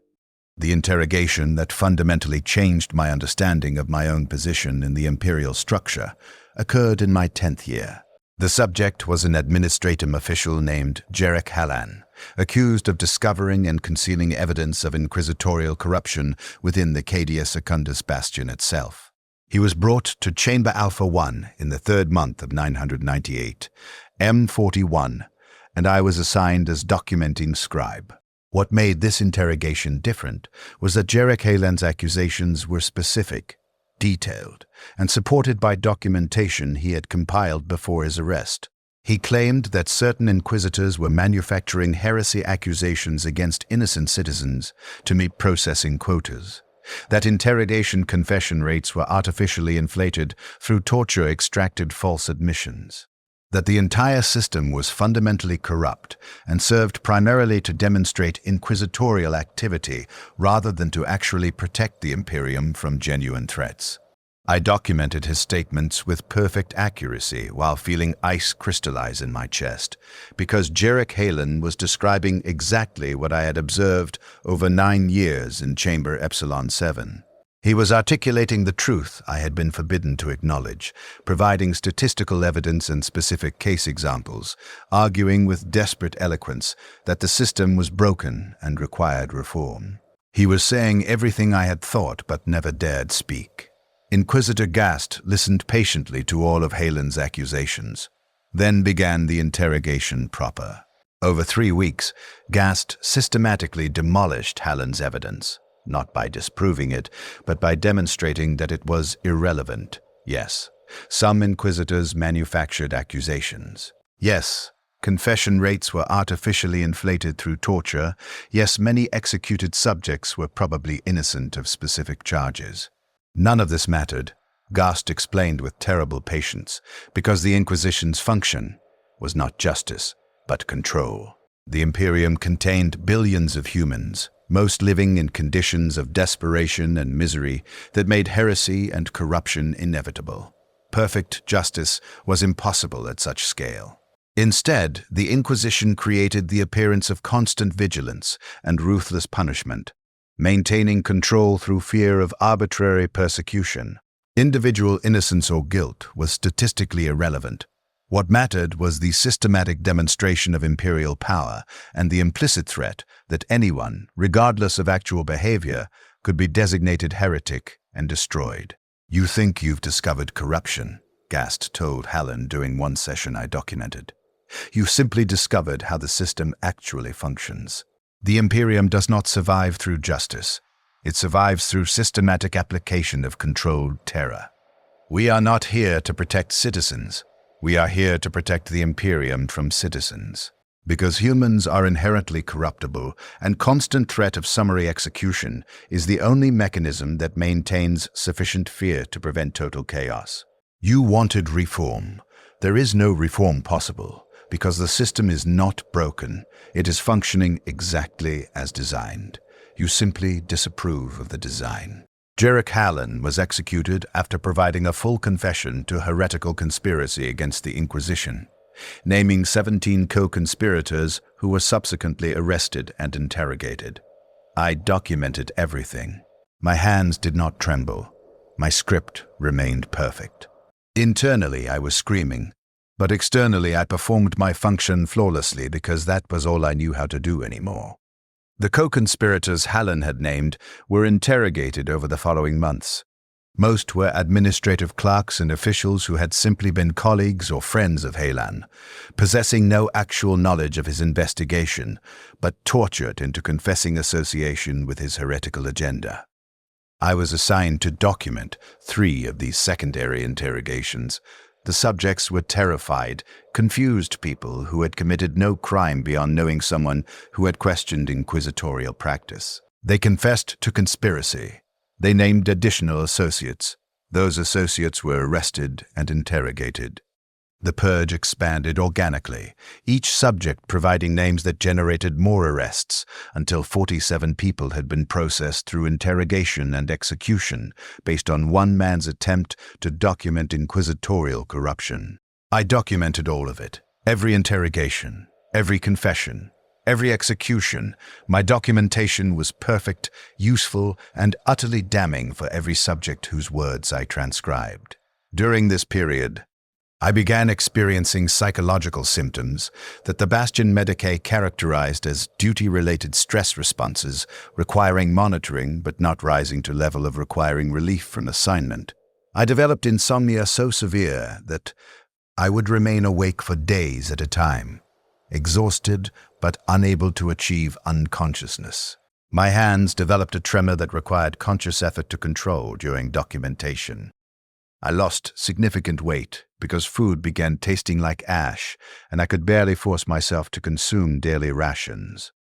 The interrogation that fundamentally changed my understanding of my own position in the imperial structure occurred in my 10th year. The subject was an administrative official named Jarek Hallan, accused of discovering and concealing evidence of inquisitorial corruption within the Cadia Secundus Bastion itself. He was brought to Chamber Alpha 1 in the third month of 998, M41, and I was assigned as documenting scribe. What made this interrogation different was that Jarek Hallan's accusations were specific, detailed, and supported by documentation he had compiled before his arrest. He claimed that certain inquisitors were manufacturing heresy accusations against innocent citizens to meet processing quotas, that interrogation confession rates were artificially inflated through torture-extracted false admissions, that the entire system was fundamentally corrupt and served primarily to demonstrate inquisitorial activity rather than to actually protect the Imperium from genuine threats. I documented his statements with perfect accuracy while feeling ice crystallize in my chest, because Jarek Hallan was describing exactly what I had observed over 9 years in Chamber Epsilon 7. He was articulating the truth I had been forbidden to acknowledge, providing statistical evidence and specific case examples, arguing with desperate eloquence that the system was broken and required reform. He was saying everything I had thought but never dared speak. Inquisitor Gast listened patiently to all of Hallan's accusations. Then began the interrogation proper. Over 3 weeks, Gast systematically demolished Hallan's evidence, not by disproving it, but by demonstrating that it was irrelevant. Yes, some inquisitors manufactured accusations. Yes, confession rates were artificially inflated through torture. Yes, many executed subjects were probably innocent of specific charges. None of this mattered, Gast explained with terrible patience, because the Inquisition's function was not justice, but control. The Imperium contained billions of humans, most living in conditions of desperation and misery that made heresy and corruption inevitable. Perfect justice was impossible at such scale. Instead, the Inquisition created the appearance of constant vigilance and ruthless punishment, maintaining control through fear of arbitrary persecution. Individual innocence or guilt was statistically irrelevant. What mattered was the systematic demonstration of imperial power and the implicit threat that anyone, regardless of actual behavior, could be designated heretic and destroyed. "You think you've discovered corruption," Gast told Hallen during one session I documented. "You've simply discovered how the system actually functions. The Imperium does not survive through justice. It survives through systematic application of controlled terror. We are not here to protect citizens. We are here to protect the Imperium from citizens. Because humans are inherently corruptible, and constant threat of summary execution is the only mechanism that maintains sufficient fear to prevent total chaos. You wanted reform. There is no reform possible, because the system is not broken. It is functioning exactly as designed. You simply disapprove of the design." Jarek Hallen was executed after providing a full confession to heretical conspiracy against the Inquisition, naming 17 co-conspirators who were subsequently arrested and interrogated. I documented everything. My hands did not tremble. My script remained perfect. Internally, I was screaming, but externally I performed my function flawlessly because that was all I knew how to do anymore. The co-conspirators Hallen had named were interrogated over the following months. Most were administrative clerks and officials who had simply been colleagues or friends of Hallen, possessing no actual knowledge of his investigation, but tortured into confessing association with his heretical agenda. I was assigned to document 3 of these secondary interrogations. The subjects were terrified, confused people who had committed no crime beyond knowing someone who had questioned inquisitorial practice. They confessed to conspiracy. They named additional associates. Those associates were arrested and interrogated. The purge expanded organically, each subject providing names that generated more arrests, until 47 people had been processed through interrogation and execution based on one man's attempt to document inquisitorial corruption. I documented all of it, every interrogation, every confession, every execution. My documentation was perfect, useful, and utterly damning for every subject whose words I transcribed. During this period, I began experiencing psychological symptoms that the Bastion Medicae characterized as duty-related stress responses requiring monitoring but not rising to level of requiring relief from assignment. I developed insomnia so severe that I would remain awake for days at a time, exhausted but unable to achieve unconsciousness. My hands developed a tremor that required conscious effort to control during documentation. I lost significant weight because food began tasting like ash, and I could barely force myself to consume daily rations.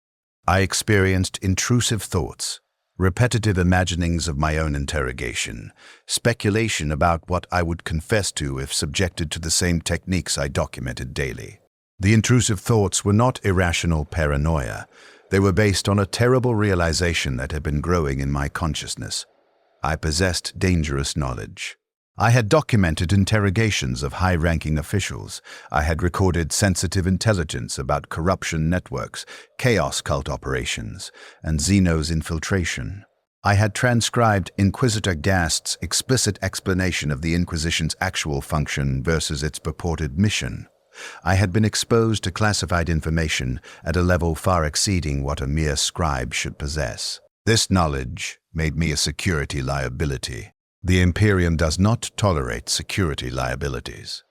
I experienced intrusive thoughts, repetitive imaginings of my own interrogation, speculation about what I would confess to if subjected to the same techniques I documented daily. The intrusive thoughts were not irrational paranoia. They were based on a terrible realization that had been growing in my consciousness. I possessed dangerous knowledge. I had documented interrogations of high-ranking officials. I had recorded sensitive intelligence about corruption networks, chaos cult operations, and Xeno's infiltration. I had transcribed Inquisitor Gast's explicit explanation of the Inquisition's actual function versus its purported mission. I had been exposed to classified information at a level far exceeding what a mere scribe should possess. This knowledge made me a security liability. The Imperium does not tolerate security liabilities.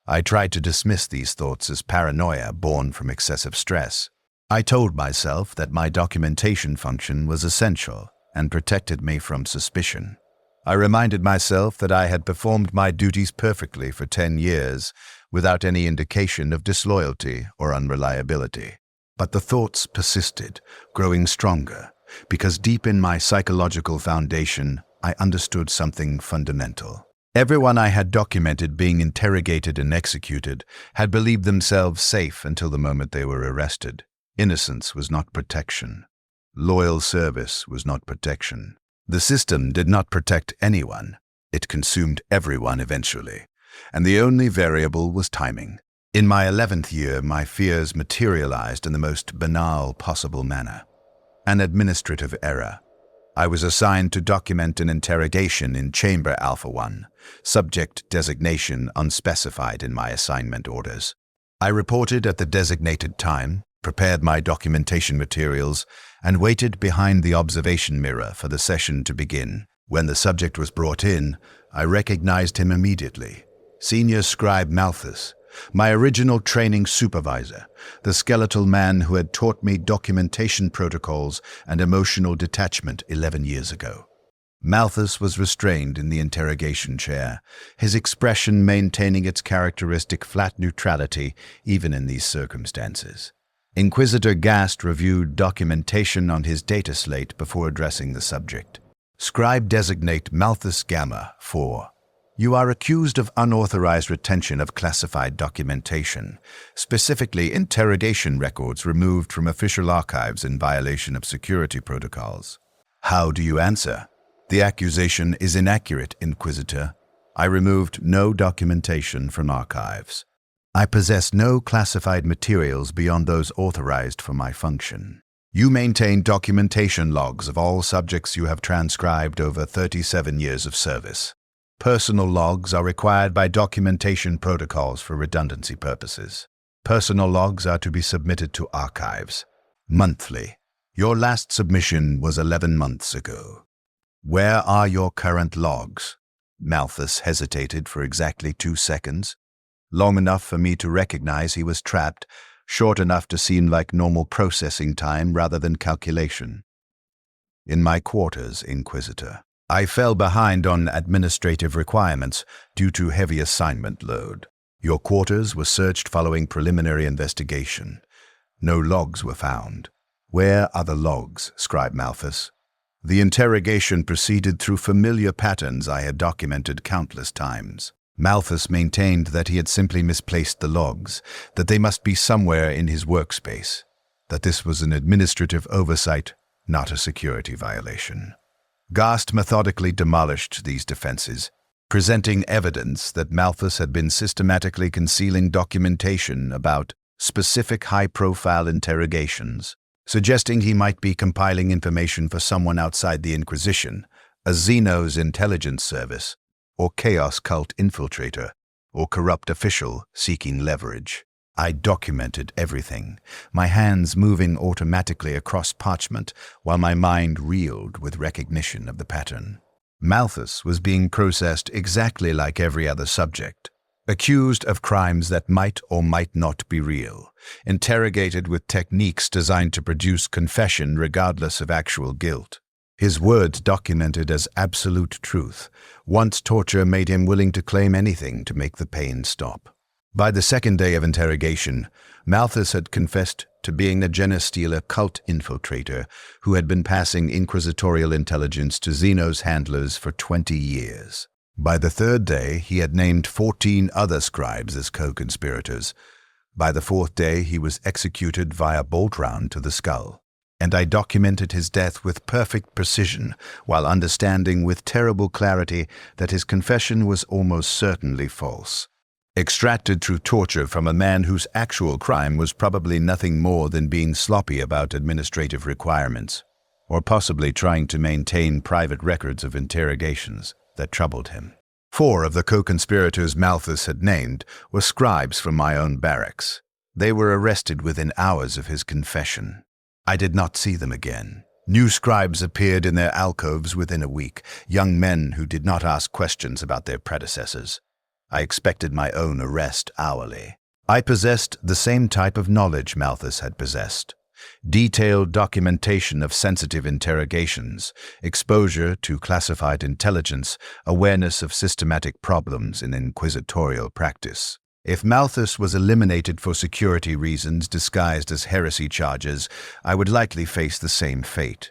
I tried to dismiss these thoughts as paranoia born from excessive stress. I told myself that my documentation function was essential and protected me from suspicion. I reminded myself that I had performed my duties perfectly for 10 years without any indication of disloyalty or unreliability. But the thoughts persisted, growing stronger, because deep in my psychological foundation, I understood something fundamental. Everyone I had documented being interrogated and executed had believed themselves safe until the moment they were arrested. Innocence was not protection. Loyal service was not protection. The system did not protect anyone. It consumed everyone eventually. And the only variable was timing. In my 11th year, my fears materialized in the most banal possible manner. An administrative error. I was assigned to document an interrogation in Chamber Alpha 1, subject designation unspecified in my assignment orders. I reported at the designated time, prepared my documentation materials, and waited behind the observation mirror for the session to begin. When the subject was brought in, I recognized him immediately. Senior Scribe Malthus, my original training supervisor, the skeletal man who had taught me documentation protocols and emotional detachment 11 years ago. Malthus was restrained in the interrogation chair, his expression maintaining its characteristic flat neutrality even in these circumstances. Inquisitor Gast reviewed documentation on his data slate before addressing the subject. Scribe designate Malthus Gamma 4. You are accused of unauthorized retention of classified documentation, specifically interrogation records removed from official archives in violation of security protocols. How do you answer? The accusation is inaccurate, Inquisitor. I removed no documentation from archives. I possess no classified materials beyond those authorized for my function. You maintain documentation logs of all subjects you have transcribed over 37 years of service. Personal logs are required by documentation protocols for redundancy purposes. Personal logs are to be submitted to archives monthly. Your last submission was 11 months ago. Where are your current logs? Malthus hesitated for exactly 2 seconds, long enough for me to recognize he was trapped, short enough to seem like normal processing time rather than calculation. In my quarters, Inquisitor. I fell behind on administrative requirements due to heavy assignment load. Your quarters were searched following preliminary investigation. No logs were found. Where are the logs, Scribe Malthus? The interrogation proceeded through familiar patterns I had documented countless times. Malthus maintained that he had simply misplaced the logs, that they must be somewhere in his workspace, that this was an administrative oversight, not a security violation. Gast methodically demolished these defenses, presenting evidence that Malthus had been systematically concealing documentation about specific high-profile interrogations, suggesting he might be compiling information for someone outside the Inquisition, a Xenos intelligence service, or Chaos cult infiltrator, or corrupt official seeking leverage. I documented everything, my hands moving automatically across parchment while my mind reeled with recognition of the pattern. Malthus was being processed exactly like every other subject, accused of crimes that might or might not be real, interrogated with techniques designed to produce confession regardless of actual guilt. His words documented as absolute truth. Once torture made him willing to claim anything to make the pain stop. By the second day of interrogation, Malthus had confessed to being the Genestealer cult infiltrator who had been passing inquisitorial intelligence to Xenos handlers for 20 years. By the third day, he had named 14 other scribes as co-conspirators. By the fourth day, he was executed via bolt round to the skull. And I documented his death with perfect precision, while understanding with terrible clarity that his confession was almost certainly false. Extracted through torture from a man whose actual crime was probably nothing more than being sloppy about administrative requirements, or possibly trying to maintain private records of interrogations that troubled him. 4 of the co-conspirators Malthus had named were scribes from my own barracks. They were arrested within hours of his confession. I did not see them again. New scribes appeared in their alcoves within a week, young men who did not ask questions about their predecessors. I expected my own arrest hourly. I possessed the same type of knowledge Malthus had possessed. Detailed documentation of sensitive interrogations, exposure to classified intelligence, awareness of systematic problems in inquisitorial practice. If Malthus was eliminated for security reasons disguised as heresy charges, I would likely face the same fate.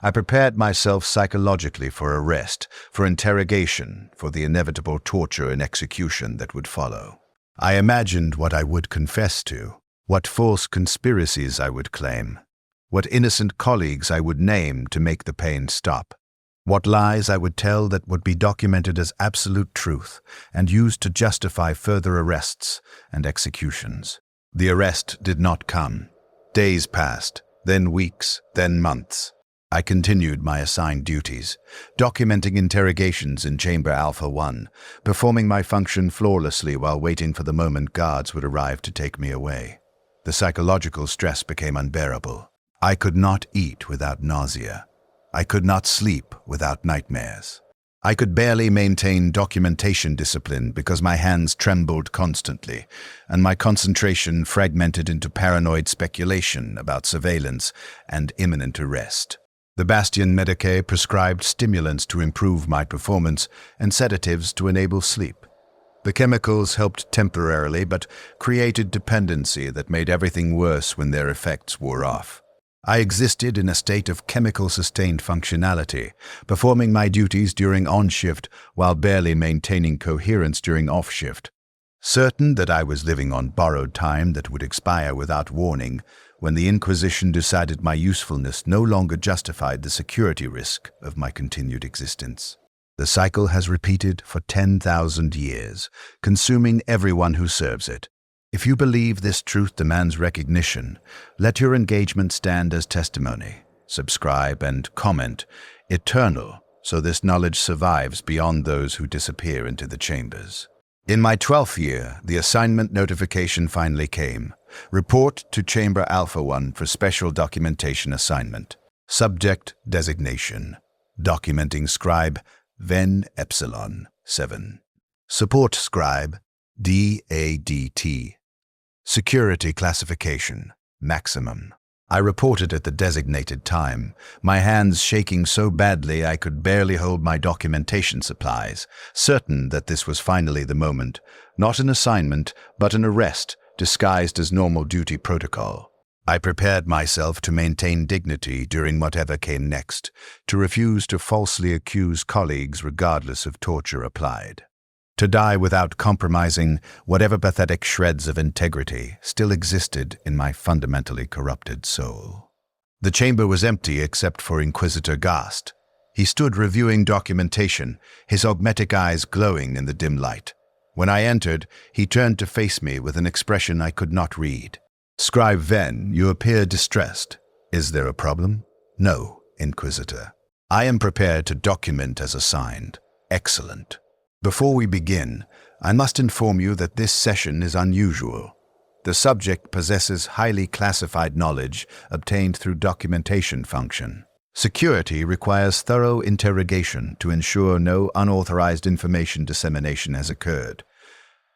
I prepared myself psychologically for arrest, for interrogation, for the inevitable torture and execution that would follow. I imagined what I would confess to, what false conspiracies I would claim, what innocent colleagues I would name to make the pain stop, what lies I would tell that would be documented as absolute truth and used to justify further arrests and executions. The arrest did not come. Days passed, then weeks, then months. I continued my assigned duties, documenting interrogations in Chamber Alpha 1, performing my function flawlessly while waiting for the moment guards would arrive to take me away. The psychological stress became unbearable. I could not eat without nausea. I could not sleep without nightmares. I could barely maintain documentation discipline because my hands trembled constantly, and my concentration fragmented into paranoid speculation about surveillance and imminent arrest. The Bastion Medicae prescribed stimulants to improve my performance and sedatives to enable sleep. The chemicals helped temporarily, but created dependency that made everything worse when their effects wore off. I existed in a state of chemical-sustained functionality, performing my duties during on-shift while barely maintaining coherence during off-shift. Certain that I was living on borrowed time that would expire without warning, when the Inquisition decided my usefulness no longer justified the security risk of my continued existence. The cycle has repeated for 10,000 years, consuming everyone who serves it. If you believe this truth demands recognition, let your engagement stand as testimony. Subscribe and comment, eternal, so this knowledge survives beyond those who disappear into the chambers. In my 12th year, the assignment notification finally came. Report to Chamber Alpha 1 for special documentation assignment. Subject designation. Documenting Scribe Ven Epsilon 7. Support Scribe DADT. Security classification, maximum. I reported at the designated time, my hands shaking so badly I could barely hold my documentation supplies, certain that this was finally the moment, not an assignment, but an arrest disguised as normal duty protocol. I prepared myself to maintain dignity during whatever came next, to refuse to falsely accuse colleagues regardless of torture applied. To die without compromising whatever pathetic shreds of integrity still existed in my fundamentally corrupted soul. The chamber was empty except for Inquisitor Gast. He stood reviewing documentation, his augmetic eyes glowing in the dim light. When I entered, he turned to face me with an expression I could not read. "Scribe Ven, you appear distressed. Is there a problem?" "No, Inquisitor. I am prepared to document as assigned." "Excellent. Before we begin, I must inform you that this session is unusual. The subject possesses highly classified knowledge obtained through documentation function. Security requires thorough interrogation to ensure no unauthorized information dissemination has occurred.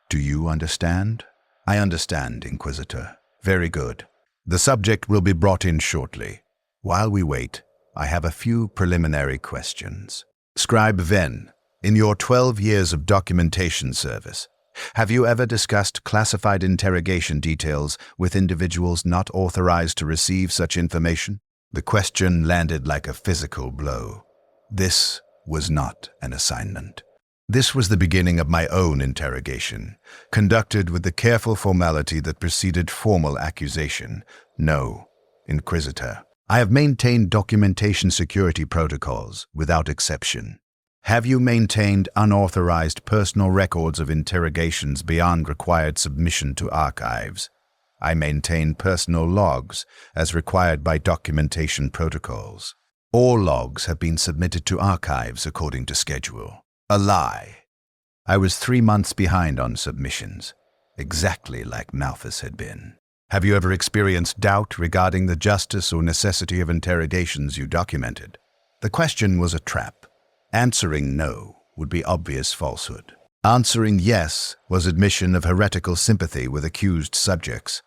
Do you understand?" "I understand, Inquisitor." "Very good. The subject will be brought in shortly. While we wait, I have a few preliminary questions. Scribe Ven, in your 12 years of documentation service, have you ever discussed classified interrogation details with individuals not authorized to receive such information?" The question landed like a physical blow. This was not an assignment. This was the beginning of my own interrogation, conducted with the careful formality that preceded formal accusation. "No, Inquisitor. I have maintained documentation security protocols without exception." "Have you maintained unauthorized personal records of interrogations beyond required submission to archives?" "I maintain personal logs as required by documentation protocols." "All logs have been submitted to archives according to schedule." "A lie. I was 3 months behind on submissions, exactly like Malthus had been." "Have you ever experienced doubt regarding the justice or necessity of interrogations you documented?" The question was a trap. Answering no would be obvious falsehood. Answering yes was admission of heretical sympathy with accused subjects.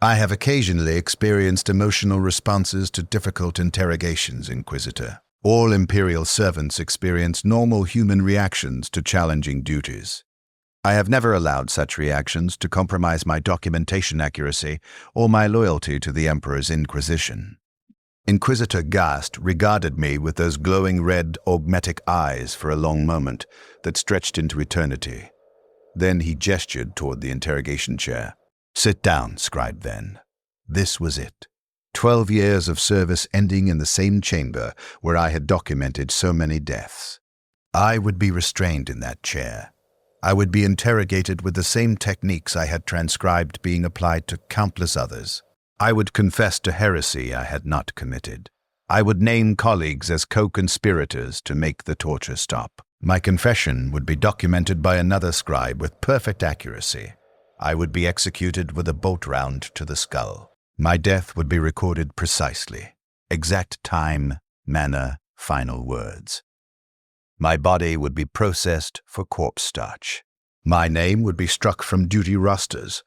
"I have occasionally experienced emotional responses to difficult interrogations, Inquisitor. All Imperial servants experience normal human reactions to challenging duties. I have never allowed such reactions to compromise my documentation accuracy or my loyalty to the Emperor's Inquisition." Inquisitor Gast regarded me with those glowing red augmetic eyes for a long moment that stretched into eternity. Then he gestured toward the interrogation chair. "Sit down, Scribe Ven." This was it. 12 years of service ending in the same chamber where I had documented so many deaths. I would be restrained in that chair. I would be interrogated with the same techniques I had transcribed being applied to countless others. I would confess to heresy I had not committed. I would name colleagues as co-conspirators to make the torture stop. My confession would be documented by another scribe with perfect accuracy. I would be executed with a bolt round to the skull. My death would be recorded precisely. Exact time, manner, final words. My body would be processed for corpse starch. My name would be struck from duty rosters.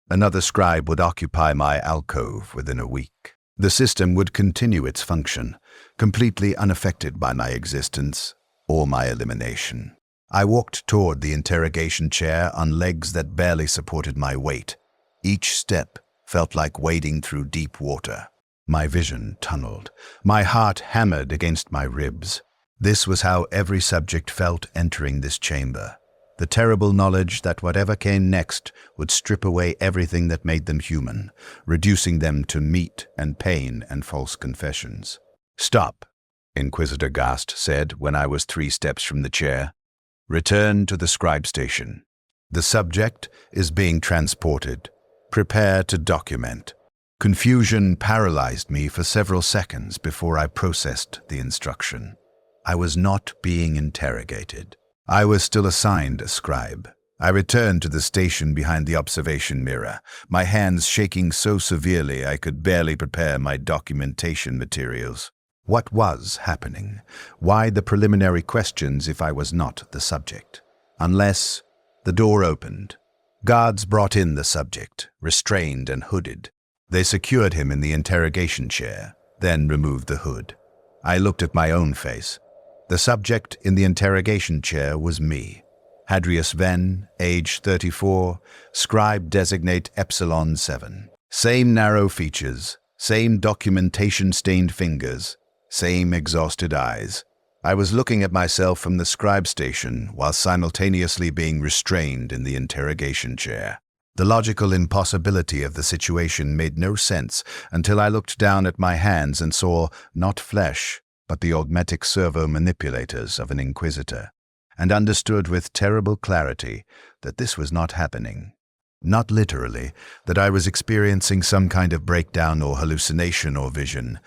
Another scribe would occupy my alcove within a week. The system would continue its function, completely unaffected by my existence or my elimination. I walked toward the interrogation chair on legs that barely supported my weight. Each step felt like wading through deep water. My vision tunneled. My heart hammered against my ribs. This was how every subject felt entering this chamber. The terrible knowledge that whatever came next would strip away everything that made them human, reducing them to meat and pain and false confessions. "Stop," Inquisitor Gast said when I was 3 steps from the chair. "Return to the scribe station. The subject is being transported. Prepare to document." Confusion paralyzed me for several seconds before I processed the instruction. I was not being interrogated. I was still assigned a scribe. I returned to the station behind the observation mirror, my hands shaking so severely I could barely prepare my documentation materials. What was happening? Why the preliminary questions if I was not the subject? Unless the door opened. Guards brought in the subject, restrained and hooded. They secured him in the interrogation chair, then removed the hood. I looked at my own face. The subject in the interrogation chair was me. Hadrius Venn, age 34, scribe designate Epsilon 7. Same narrow features, same documentation-stained fingers, same exhausted eyes. I was looking at myself from the scribe station while simultaneously being restrained in the interrogation chair. The logical impossibility of the situation made no sense until I looked down at my hands and saw not flesh, but the augmetic servo manipulators of an inquisitor, and understood with terrible clarity that this was not happening. Not literally, that I was experiencing some kind of breakdown or hallucination or vision,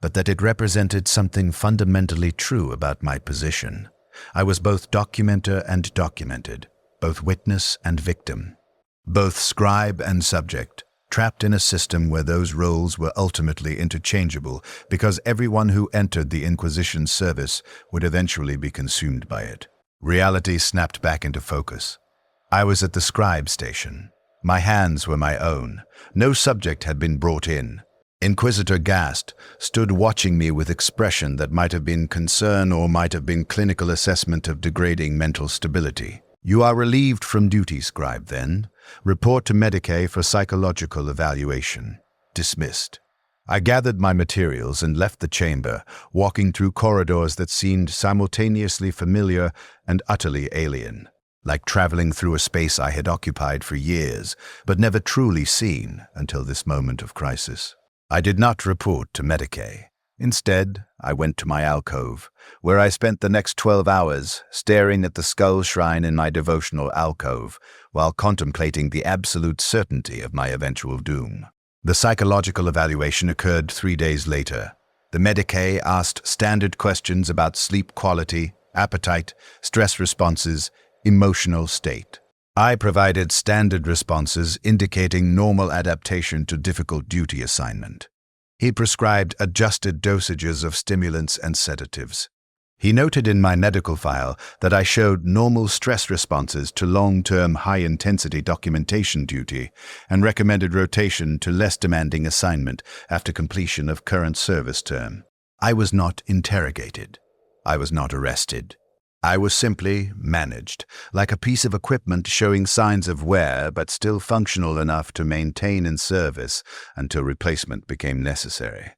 but that it represented something fundamentally true about my position. I was both documenter and documented, both witness and victim, both scribe and subject, trapped in a system where those roles were ultimately interchangeable because everyone who entered the Inquisition service would eventually be consumed by it. Reality snapped back into focus. I was at the scribe station. My hands were my own. No subject had been brought in. Inquisitor Gast stood watching me with expression that might have been concern or might have been clinical assessment of degrading mental stability. "You are relieved from duty, scribe, then. Report to Medicae for psychological evaluation." Dismissed. I gathered my materials and left the chamber, walking through corridors that seemed simultaneously familiar and utterly alien, like traveling through a space I had occupied for years, but never truly seen until this moment of crisis. I did not report to Medicae. Instead, I went to my alcove, where I spent the next 12 hours staring at the skull shrine in my devotional alcove while contemplating the absolute certainty of my eventual doom. The psychological evaluation occurred 3 days later. The Medicae asked standard questions about sleep quality, appetite, stress responses, emotional state. I provided standard responses indicating normal adaptation to difficult duty assignment. He prescribed adjusted dosages of stimulants and sedatives. He noted in my medical file that I showed normal stress responses to long-term high-intensity documentation duty and recommended rotation to less demanding assignment after completion of current service term. I was not interrogated. I was not arrested. I was simply managed, like a piece of equipment showing signs of wear but still functional enough to maintain in service until replacement became necessary.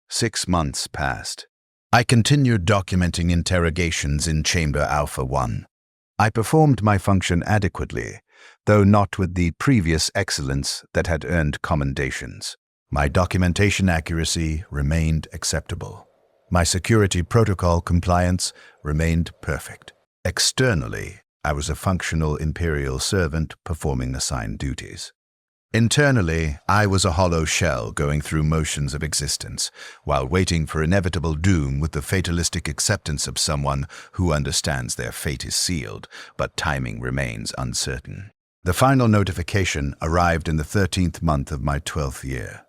6 months passed. I continued documenting interrogations in Chamber Alpha 1. I performed my function adequately, though not with the previous excellence that had earned commendations. My documentation accuracy remained acceptable. My security protocol compliance remained perfect. Externally, I was a functional Imperial servant performing assigned duties. Internally, I was a hollow shell going through motions of existence, while waiting for inevitable doom with the fatalistic acceptance of someone who understands their fate is sealed, but timing remains uncertain. The final notification arrived in the 13th month of my 12th year.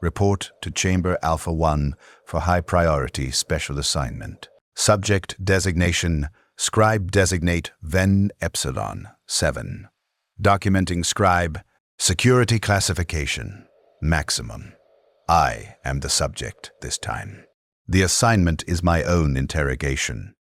Report to Chamber Alpha 1 for high priority special assignment. Subject designation, Scribe designate Ven Epsilon 7. Documenting Scribe, security classification, maximum. I am the subject this time. The assignment is my own interrogation.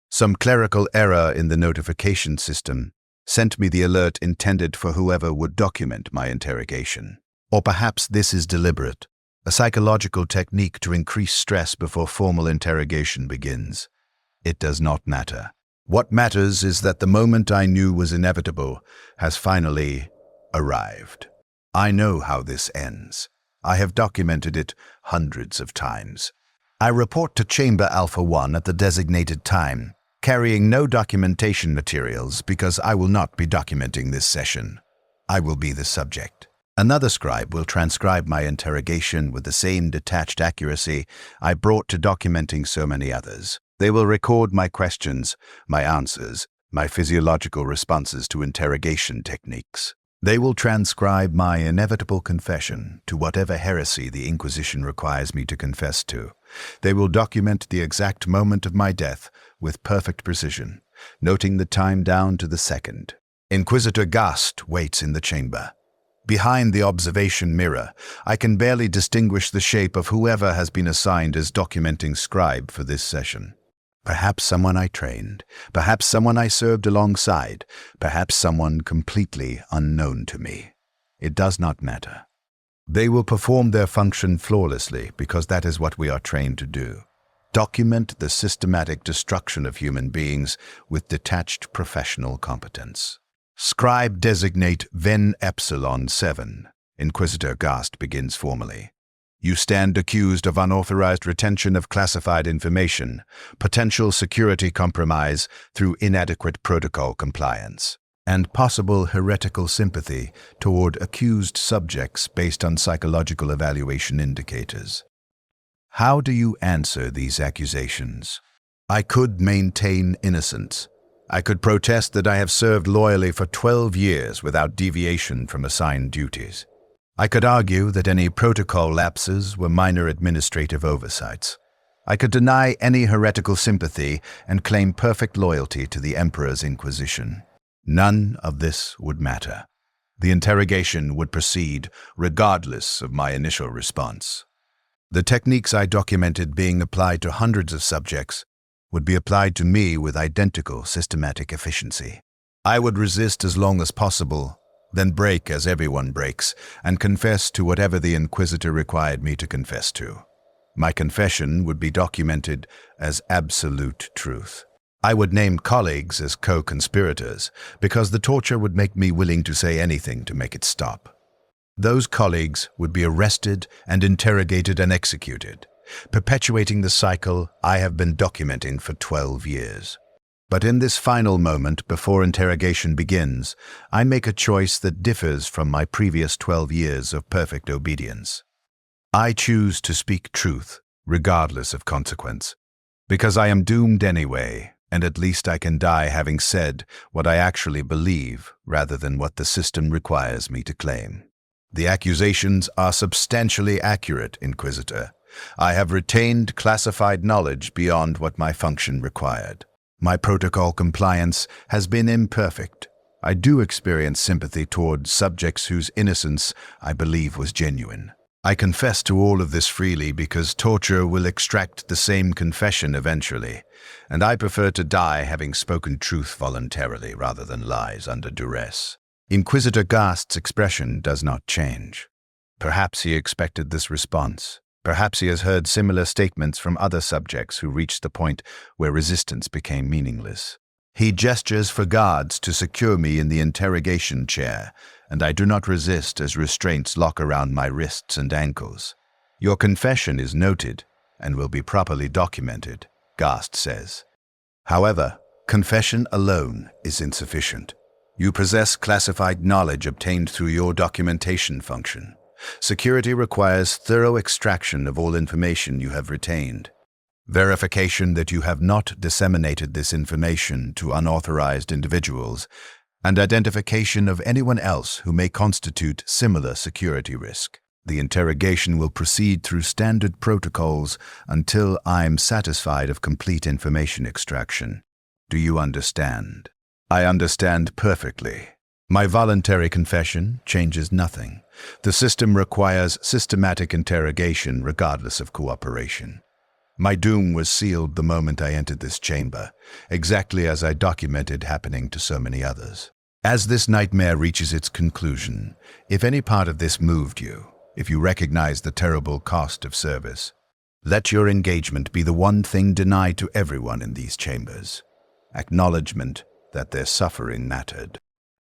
Some clerical error in the notification system sent me the alert intended for whoever would document my interrogation. Or perhaps this is deliberate, a psychological technique to increase stress before formal interrogation begins. It does not matter. What matters is that the moment I knew was inevitable has finally arrived. I know how this ends. I have documented it hundreds of times. I report to Chamber Alpha 1 at the designated time, carrying no documentation materials because I will not be documenting this session. I will be the subject. Another scribe will transcribe my interrogation with the same detached accuracy I brought to documenting so many others. They will record my questions, my answers, my physiological responses to interrogation techniques. They will transcribe my inevitable confession to whatever heresy the Inquisition requires me to confess to. They will document the exact moment of my death with perfect precision, noting the time down to the second. Inquisitor Gast waits in the chamber. Behind the observation mirror, I can barely distinguish the shape of whoever has been assigned as documenting scribe for this session. Perhaps someone I trained, perhaps someone I served alongside, perhaps someone completely unknown to me. It does not matter. They will perform their function flawlessly because that is what we are trained to do. Document the systematic destruction of human beings with detached professional competence. Scribe designate Ven Epsilon 7. Inquisitor Gast begins formally. You stand accused of unauthorized retention of classified information, potential security compromise through inadequate protocol compliance, and possible heretical sympathy toward accused subjects based on psychological evaluation indicators. How do you answer these accusations? I could maintain innocence. I could protest that I have served loyally for 12 years without deviation from assigned duties. I could argue that any protocol lapses were minor administrative oversights. I could deny any heretical sympathy and claim perfect loyalty to the Emperor's Inquisition. None of this would matter. The interrogation would proceed regardless of my initial response. The techniques I documented being applied to hundreds of subjects would be applied to me with identical systematic efficiency. I would resist as long as possible, then break as everyone breaks, and confess to whatever the Inquisitor required me to confess to. My confession would be documented as absolute truth. I would name colleagues as co-conspirators, because the torture would make me willing to say anything to make it stop. Those colleagues would be arrested and interrogated and executed, perpetuating the cycle I have been documenting for 12 years. But in this final moment before interrogation begins, I make a choice that differs from my previous 12 years of perfect obedience. I choose to speak truth, regardless of consequence, because I am doomed anyway, and at least I can die having said what I actually believe rather than what the system requires me to claim. The accusations are substantially accurate, Inquisitor. I have retained classified knowledge beyond what my function required. My protocol compliance has been imperfect. I do experience sympathy toward subjects whose innocence I believe was genuine. I confess to all of this freely because torture will extract the same confession eventually, and I prefer to die having spoken truth voluntarily rather than lies under duress. Inquisitor Gast's expression does not change. Perhaps he expected this response. Perhaps he has heard similar statements from other subjects who reached the point where resistance became meaningless. He gestures for guards to secure me in the interrogation chair, and I do not resist as restraints lock around my wrists and ankles. Your confession is noted and will be properly documented, Gast says. However, confession alone is insufficient. You possess classified knowledge obtained through your documentation function. Security requires thorough extraction of all information you have retained. Verification that you have not disseminated this information to unauthorized individuals, and identification of anyone else who may constitute similar security risk. The interrogation will proceed through standard protocols until I'm satisfied of complete information extraction. Do you understand? I understand perfectly. My voluntary confession changes nothing. The system requires systematic interrogation regardless of cooperation. My doom was sealed the moment I entered this chamber, exactly as I documented happening to so many others. As this nightmare reaches its conclusion, if any part of this moved you, if you recognize the terrible cost of service, let your engagement be the one thing denied to everyone in these chambers: acknowledgement that their suffering mattered.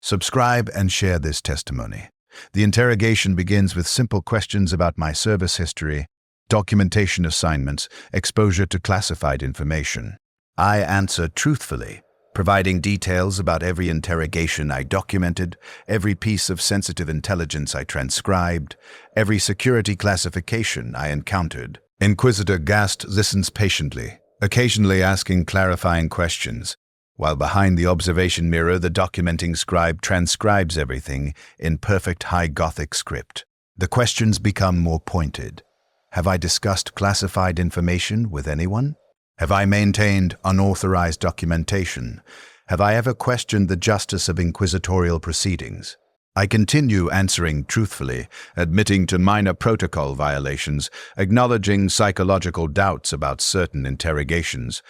Subscribe and share this testimony. The interrogation begins with simple questions about my service history, documentation assignments, exposure to classified information. I answer truthfully, providing details about every interrogation I documented, every piece of sensitive intelligence I transcribed, every security classification I encountered. Inquisitor Gast listens patiently, occasionally asking clarifying questions, while behind the observation mirror the documenting scribe transcribes everything in perfect High Gothic script. The questions become more pointed. Have I discussed classified information with anyone? Have I maintained unauthorized documentation? Have I ever questioned the justice of inquisitorial proceedings? I continue answering truthfully, admitting to minor protocol violations, acknowledging psychological doubts about certain interrogations,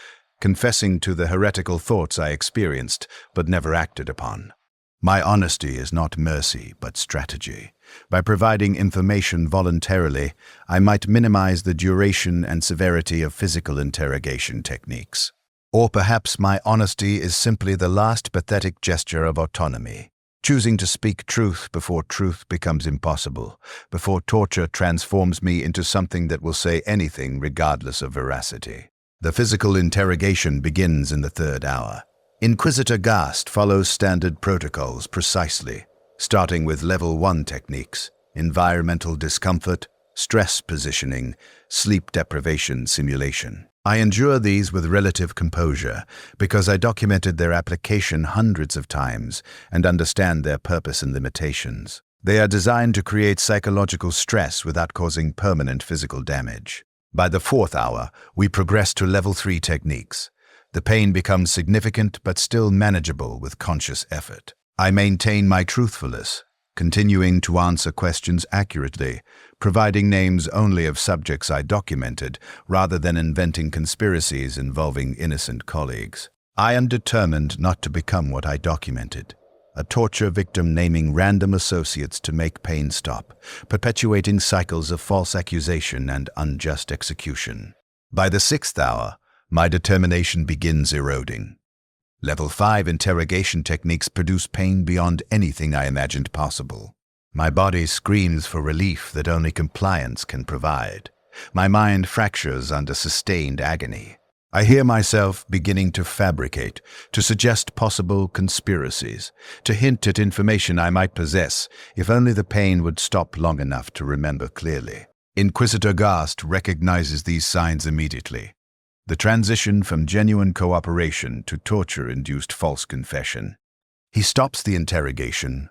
confessing to the heretical thoughts I experienced but never acted upon. My honesty is not mercy, but strategy. By providing information voluntarily, I might minimize the duration and severity of physical interrogation techniques. Or perhaps my honesty is simply the last pathetic gesture of autonomy, choosing to speak truth before truth becomes impossible, before torture transforms me into something that will say anything regardless of veracity. The physical interrogation begins in the 3rd hour. Inquisitor Gast follows standard protocols precisely, starting with Level 1 techniques: environmental discomfort, stress positioning, sleep deprivation simulation. I endure these with relative composure because I documented their application hundreds of times and understand their purpose and limitations. They are designed to create psychological stress without causing permanent physical damage. By the 4th hour, we progress to Level 3 techniques. The pain becomes significant but still manageable with conscious effort. I maintain my truthfulness, continuing to answer questions accurately, providing names only of subjects I documented, rather than inventing conspiracies involving innocent colleagues. I am determined not to become what I documented: a torture victim naming random associates to make pain stop, perpetuating cycles of false accusation and unjust execution. By the 6th hour, my determination begins eroding. Level 5 interrogation techniques produce pain beyond anything I imagined possible. My body screams for relief that only compliance can provide. My mind fractures under sustained agony. I hear myself beginning to fabricate, to suggest possible conspiracies, to hint at information I might possess if only the pain would stop long enough to remember clearly. Inquisitor Gast recognizes these signs immediately. The transition from genuine cooperation to torture-induced false confession. He stops the interrogation,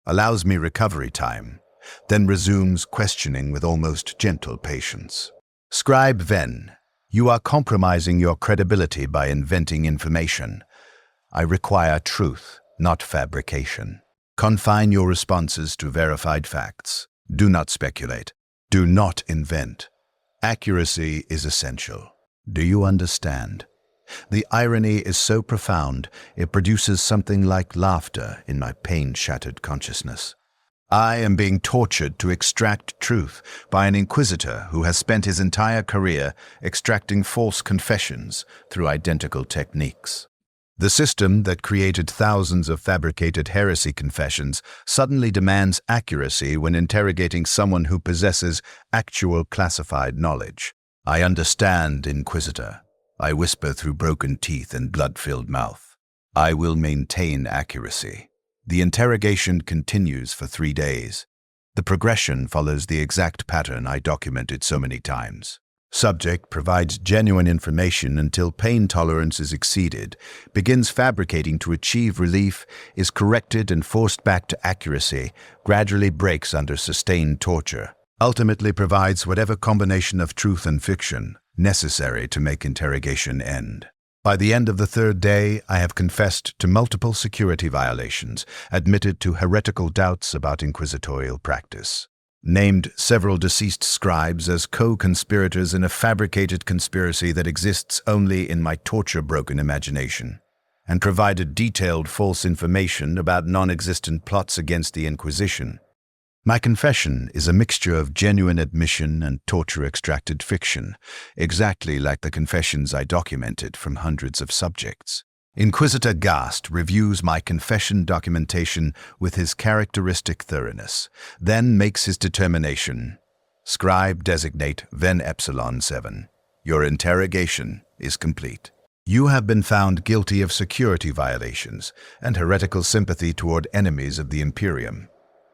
allows me recovery time, then resumes questioning with almost gentle patience. Scribe Ven, you are compromising your credibility by inventing information. I require truth, not fabrication. Confine your responses to verified facts. Do not speculate. Do not invent. Accuracy is essential. Do you understand? The irony is so profound, it produces something like laughter in my pain-shattered consciousness. I am being tortured to extract truth by an inquisitor who has spent his entire career extracting false confessions through identical techniques. The system that created thousands of fabricated heresy confessions suddenly demands accuracy when interrogating someone who possesses actual classified knowledge. I understand, Inquisitor. I whisper through broken teeth and blood-filled mouth. I will maintain accuracy. The interrogation continues for 3 days. The progression follows the exact pattern I documented so many times. Subject provides genuine information until pain tolerance is exceeded, begins fabricating to achieve relief, is corrected and forced back to accuracy, gradually breaks under sustained torture, ultimately provides whatever combination of truth and fiction necessary to make interrogation end. By the end of the 3rd day, I have confessed to multiple security violations, admitted to heretical doubts about inquisitorial practice, named several deceased scribes as co-conspirators in a fabricated conspiracy that exists only in my torture-broken imagination, and provided detailed false information about non-existent plots against the Inquisition. My confession is a mixture of genuine admission and torture-extracted fiction, exactly like the confessions I documented from hundreds of subjects. Inquisitor Gast reviews my confession documentation with his characteristic thoroughness, then makes his determination. Scribe designate Ven Epsilon 7. Your interrogation is complete. You have been found guilty of security violations and heretical sympathy toward enemies of the Imperium.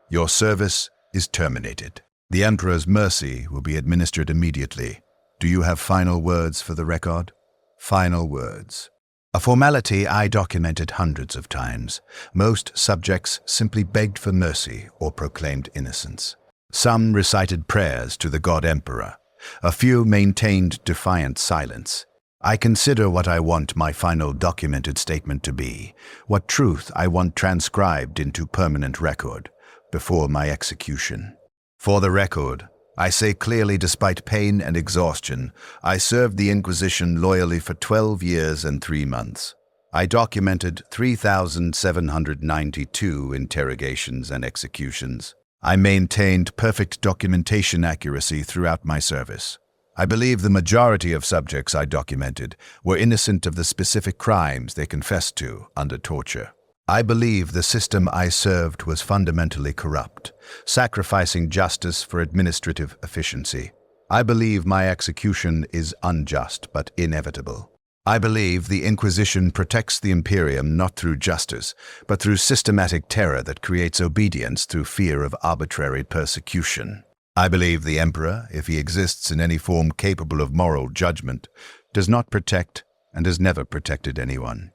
Your service is terminated. The Emperor's mercy will be administered immediately. Do you have final words for the record? Final words. A formality I documented hundreds of times. Most subjects simply begged for mercy or proclaimed innocence. Some recited prayers to the God Emperor. A few maintained defiant silence. I consider what I want my final documented statement to be, what truth I want transcribed into permanent record, before my execution. For the record, I say clearly, despite pain and exhaustion, I served the Inquisition loyally for 12 years and 3 months. I documented 3,792 interrogations and executions. I maintained perfect documentation accuracy throughout my service. I believe the majority of subjects I documented were innocent of the specific crimes they confessed to under torture. I believe the system I served was fundamentally corrupt, sacrificing justice for administrative efficiency. I believe my execution is unjust but inevitable. I believe the Inquisition protects the Imperium not through justice, but through systematic terror that creates obedience through fear of arbitrary persecution. I believe the Emperor, if he exists in any form capable of moral judgment, does not protect and has never protected anyone.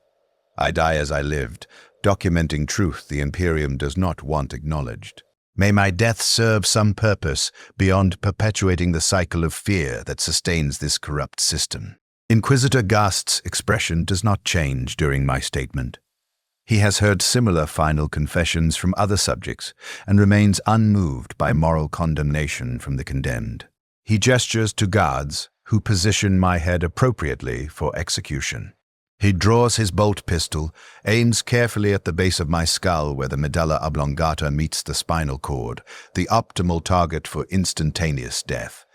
I die as I lived, documenting truth the Imperium does not want acknowledged. May my death serve some purpose beyond perpetuating the cycle of fear that sustains this corrupt system. Inquisitor Gast's expression does not change during my statement. He has heard similar final confessions from other subjects and remains unmoved by moral condemnation from the condemned. He gestures to guards who position my head appropriately for execution. He draws his bolt pistol, aims carefully at the base of my skull where the medulla oblongata meets the spinal cord, the optimal target for instantaneous death,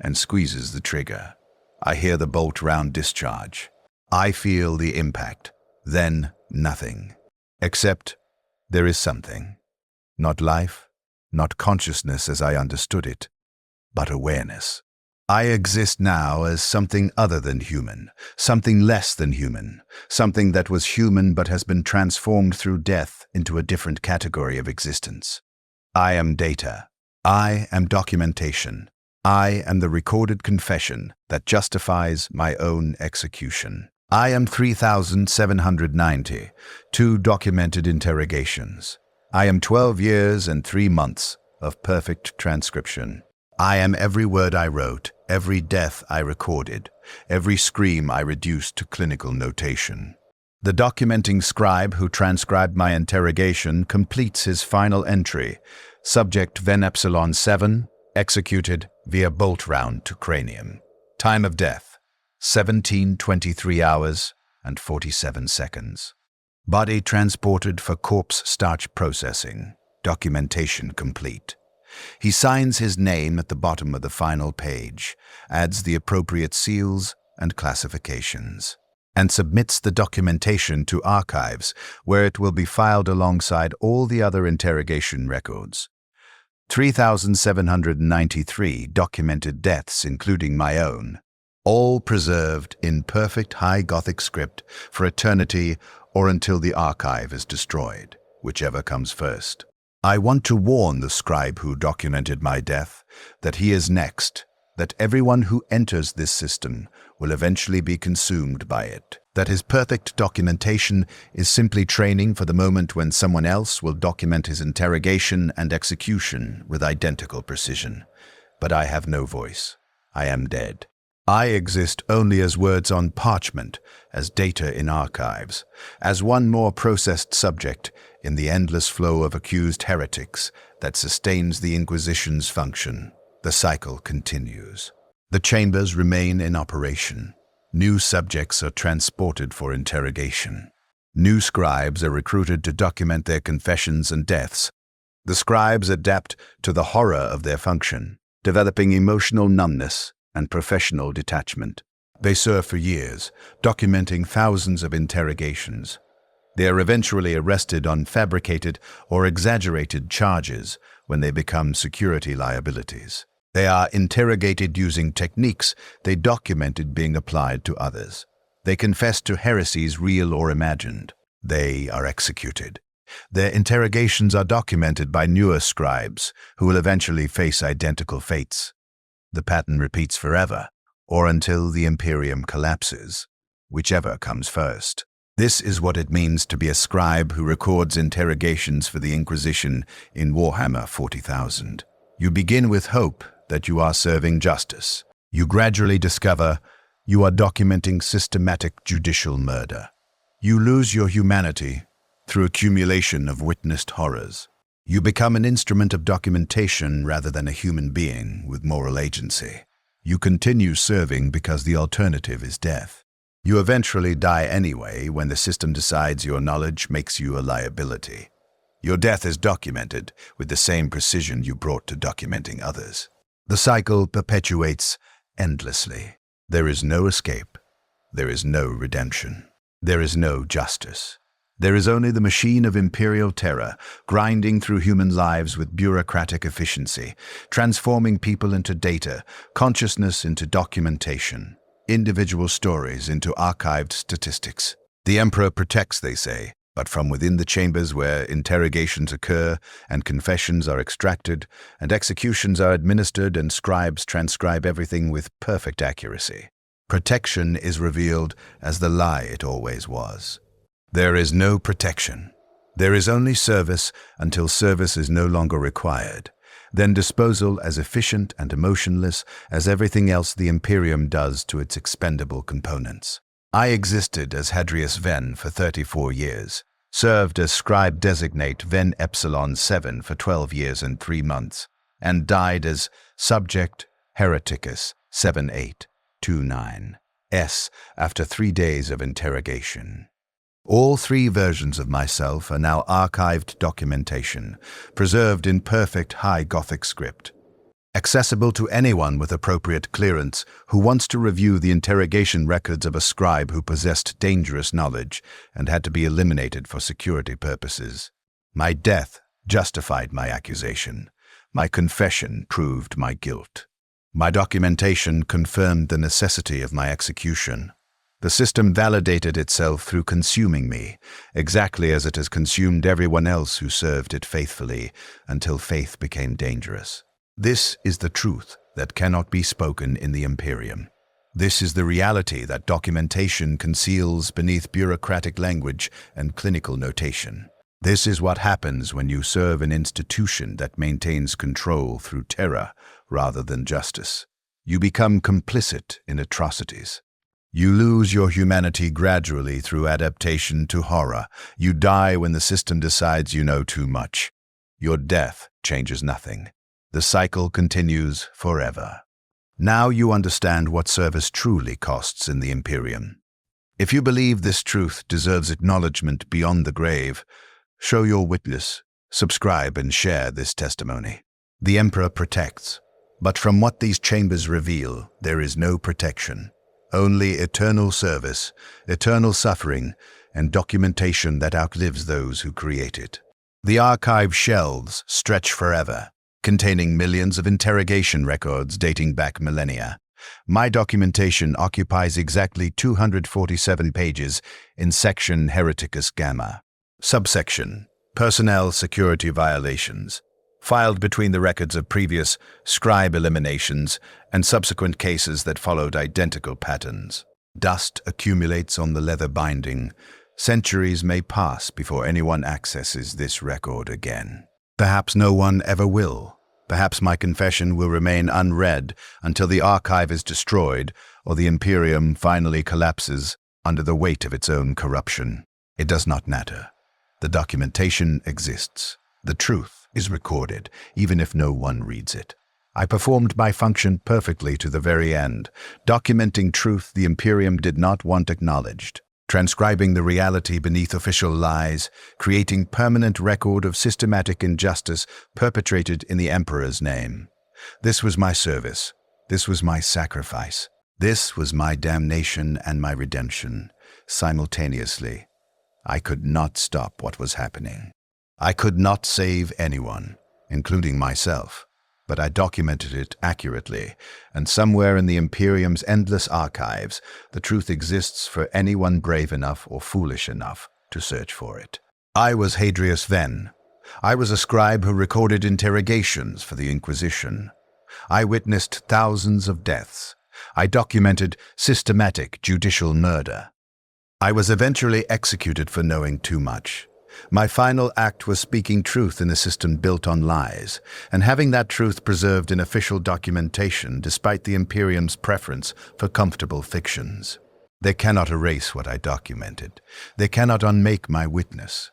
and squeezes the trigger. I hear the bolt round discharge. I feel the impact. Then nothing. Except there is something. Not life, not consciousness as I understood it, but awareness. I exist now as something other than human, something less than human, something that was human but has been transformed through death into a different category of existence. I am data. I am documentation. I am the recorded confession that justifies my own execution. I am 3,790, 2 documented interrogations. I am 12 years and 3 months of perfect transcription. I am every word I wrote, every death I recorded, every scream I reduced to clinical notation. The documenting scribe who transcribed my interrogation completes his final entry, subject Ven Epsilon 7, executed via bolt round to cranium. Time of death, 17:23 hours and 47 seconds. Body transported for corpse starch processing, documentation complete. He signs his name at the bottom of the final page, adds the appropriate seals and classifications, and submits the documentation to archives where it will be filed alongside all the other interrogation records. 3,793 documented deaths, including my own, all preserved in perfect High Gothic script for eternity or until the archive is destroyed. whichever comes first. I want to warn the scribe who documented my death that he is next, that everyone who enters this system will eventually be consumed by it, that his perfect documentation is simply training for the moment when someone else will document his interrogation and execution with identical precision. But I have no voice. I am dead. I exist only as words on parchment, as data in archives, as one more processed subject in the endless flow of accused heretics that sustains the Inquisition's function. The cycle continues. The chambers remain in operation. New subjects are transported for interrogation. New scribes are recruited to document their confessions and deaths. The scribes adapt to the horror of their function, developing emotional numbness and professional detachment. They serve for years, documenting thousands of interrogations. They are eventually arrested on fabricated or exaggerated charges when they become security liabilities. They are interrogated using techniques they documented being applied to others. They confess to heresies real or imagined. They are executed. Their interrogations are documented by newer scribes who will eventually face identical fates. The pattern repeats forever, or until the Imperium collapses, whichever comes first. This is what it means to be a scribe who records interrogations for the Inquisition in Warhammer 40,000. You begin with hope that you are serving justice. You gradually discover you are documenting systematic judicial murder. You lose your humanity through accumulation of witnessed horrors. You become an instrument of documentation rather than a human being with moral agency. You continue serving because the alternative is death. You eventually die anyway when the system decides your knowledge makes you a liability. Your death is documented with the same precision you brought to documenting others. The cycle perpetuates endlessly. There is no escape. There is no redemption. There is no justice. There is only the machine of imperial terror, grinding through human lives with bureaucratic efficiency, transforming people into data, consciousness into documentation, individual stories into archived statistics. The Emperor protects, they say, but from within the chambers where interrogations occur and confessions are extracted and executions are administered and scribes transcribe everything with perfect accuracy, protection is revealed as the lie it always was. There is no protection. There is only service until service is no longer required, then disposal as efficient and emotionless as everything else the Imperium does to its expendable components. I existed as Hadrius Ven for 34 years, served as Scribe Designate Ven Epsilon 7 for 12 years and 3 months, and died as Subject Hereticus 7829 S after 3 days of interrogation. All 3 versions of myself are now archived documentation, preserved in perfect high Gothic script, accessible to anyone with appropriate clearance who wants to review the interrogation records of a scribe who possessed dangerous knowledge and had to be eliminated for security purposes. My death justified my accusation. My confession proved my guilt. My documentation confirmed the necessity of my execution. The system validated itself through consuming me, exactly as it has consumed everyone else who served it faithfully until faith became dangerous. This is the truth that cannot be spoken in the Imperium. This is the reality that documentation conceals beneath bureaucratic language and clinical notation. This is what happens when you serve an institution that maintains control through terror rather than justice. You become complicit in atrocities. You lose your humanity gradually through adaptation to horror. You die when the system decides you know too much. Your death changes nothing. The cycle continues forever. Now you understand what service truly costs in the Imperium. If you believe this truth deserves acknowledgement beyond the grave, show your witness, subscribe and share this testimony. The Emperor protects, but from what these chambers reveal, there is no protection. Only eternal service, eternal suffering, and documentation that outlives those who create it. The archive shelves stretch forever, containing millions of interrogation records dating back millennia. My documentation occupies exactly 247 pages in section Hereticus Gamma. Subsection Personnel security violations, filed between the records of previous Scribe eliminations and subsequent cases that followed identical patterns. Dust accumulates on the leather binding. Centuries may pass before anyone accesses this record again. Perhaps no one ever will. Perhaps my confession will remain unread until the archive is destroyed or the Imperium finally collapses under the weight of its own corruption. It does not matter. The documentation exists. The truth is recorded, even if no one reads it. I performed my function perfectly to the very end, documenting truth the Imperium did not want acknowledged, transcribing the reality beneath official lies, creating permanent record of systematic injustice perpetrated in the Emperor's name. This was my service. This was my sacrifice. This was my damnation and my redemption, simultaneously. I could not stop what was happening. I could not save anyone, including myself, but I documented it accurately, and somewhere in the Imperium's endless archives, the truth exists for anyone brave enough or foolish enough to search for it. I was Hadrius Venn. I was a scribe who recorded interrogations for the Inquisition. I witnessed thousands of deaths. I documented systematic judicial murder. I was eventually executed for knowing too much. My final act was speaking truth in a system built on lies, and having that truth preserved in official documentation despite the Imperium's preference for comfortable fictions. They cannot erase what I documented. They cannot unmake my witness.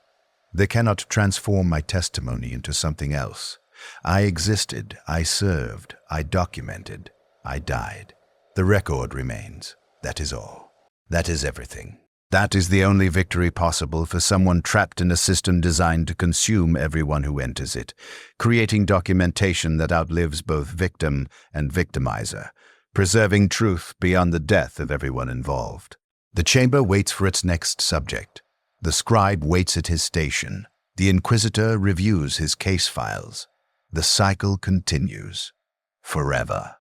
They cannot transform my testimony into something else. I existed, I served, I documented, I died. The record remains. That is all. That is everything. That is the only victory possible for someone trapped in a system designed to consume everyone who enters it, creating documentation that outlives both victim and victimizer, preserving truth beyond the death of everyone involved. The chamber waits for its next subject. The scribe waits at his station. The inquisitor reviews his case files. The cycle continues forever.